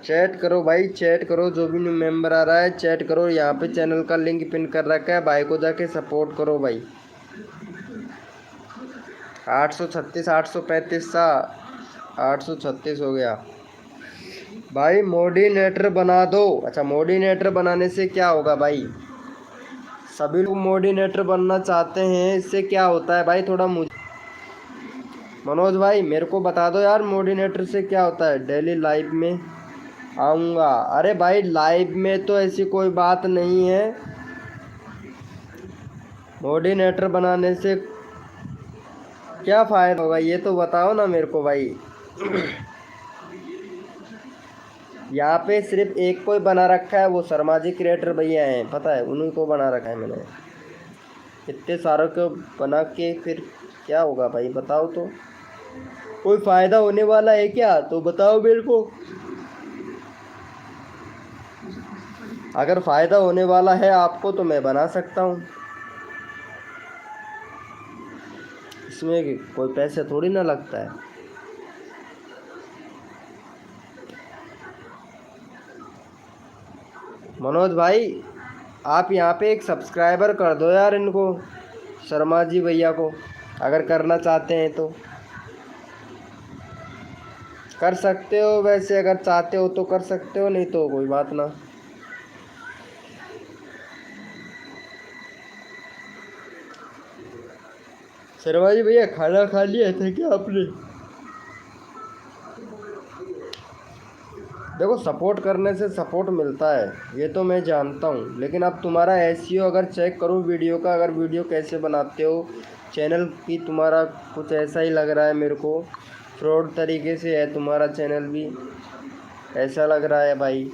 चैट करो भाई, चैट करो। जो भी न्यू मेंबर आ रहा है चैट करो। यहाँ पे चैनल का लिंक पिन कर रखा है, भाई को जाके सपोर्ट करो भाई। 836 835 सा 836 हो गया भाई। मोडिनेटर बना दो। अच्छा, मोडिनेटर बनाने से क्या होगा भाई? सभी लोग मोडिनेटर बनना चाहते हैं, इससे क्या होता है भाई? थोड़ा मुझे मनोज भाई मेरे को बता दो यार, मोडिनेटर से क्या होता है? डेली लाइव में आऊँगा। अरे भाई लाइव में तो ऐसी कोई बात नहीं है। मोडिनेटर बनाने से क्या फ़ायदा होगा ये तो बताओ ना मेरे को भाई। यहाँ पे सिर्फ एक कोई बना रखा है, वो शर्मा जी क्रिएटर भैया हैं, पता है, उन्हीं को बना रखा है मैंने। इतने सारों को बना के फिर क्या होगा भाई बताओ तो? कोई फ़ायदा होने वाला है क्या? तो बताओ मेरे को। अगर फ़ायदा होने वाला है आपको तो मैं बना सकता हूँ। इसमें कोई पैसे थोड़ी ना लगता है। मनोज भाई आप यहाँ पे एक सब्सक्राइबर कर दो यार इनको, शर्मा जी भैया को, अगर करना चाहते हैं तो कर सकते हो। वैसे अगर चाहते हो तो कर सकते हो, नहीं तो कोई बात ना। शर्मा जी भैया खाना खा लिया था क्या आपने? देखो सपोर्ट करने से सपोर्ट मिलता है, ये तो मैं जानता हूँ, लेकिन अब तुम्हारा एसईओ अगर चेक करो वीडियो का, अगर वीडियो कैसे बनाते हो, चैनल की तुम्हारा कुछ ऐसा ही लग रहा है मेरे को, फ्रॉड तरीके से है तुम्हारा चैनल भी, ऐसा लग रहा है भाई।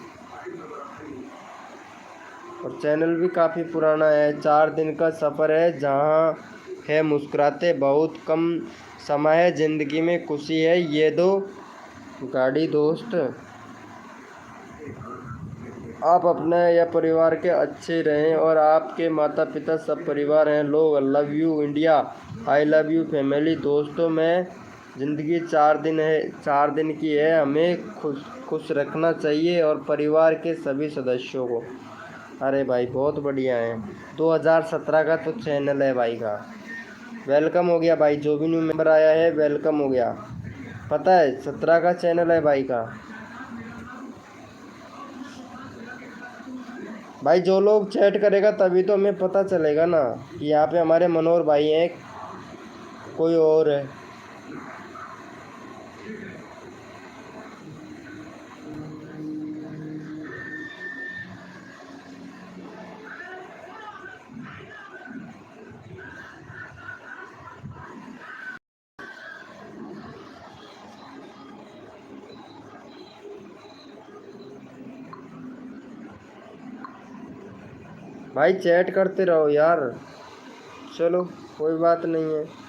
और चैनल भी काफ़ी पुराना है, 4 दिन का सफ़र है जहाँ है मुस्कुराते बहुत कम समय है, ज़िंदगी में खुशी है ये दो गाड़ी दोस्त। आप अपने या परिवार के अच्छे रहें और आपके माता पिता सब परिवार हैं लोग। Love you India, I love you family. दोस्तों मैं ज़िंदगी 4 दिन है, 4 दिन की है, हमें खुश रखना चाहिए और परिवार के सभी सदस्यों को। अरे भाई बहुत बढ़िया है। 2017 का तो चैनल है भाई का। वेलकम हो गया भाई, जो भी न्यू मेंबर आया है वेलकम हो गया। पता है 17 का चैनल है भाई का। भाई जो लोग चैट करेगा तभी तो हमें पता चलेगा ना कि यहाँ पे हमारे मनोहर भाई हैं कोई और है। भाई चैट करते रहो यार, चलो कोई बात नहीं है।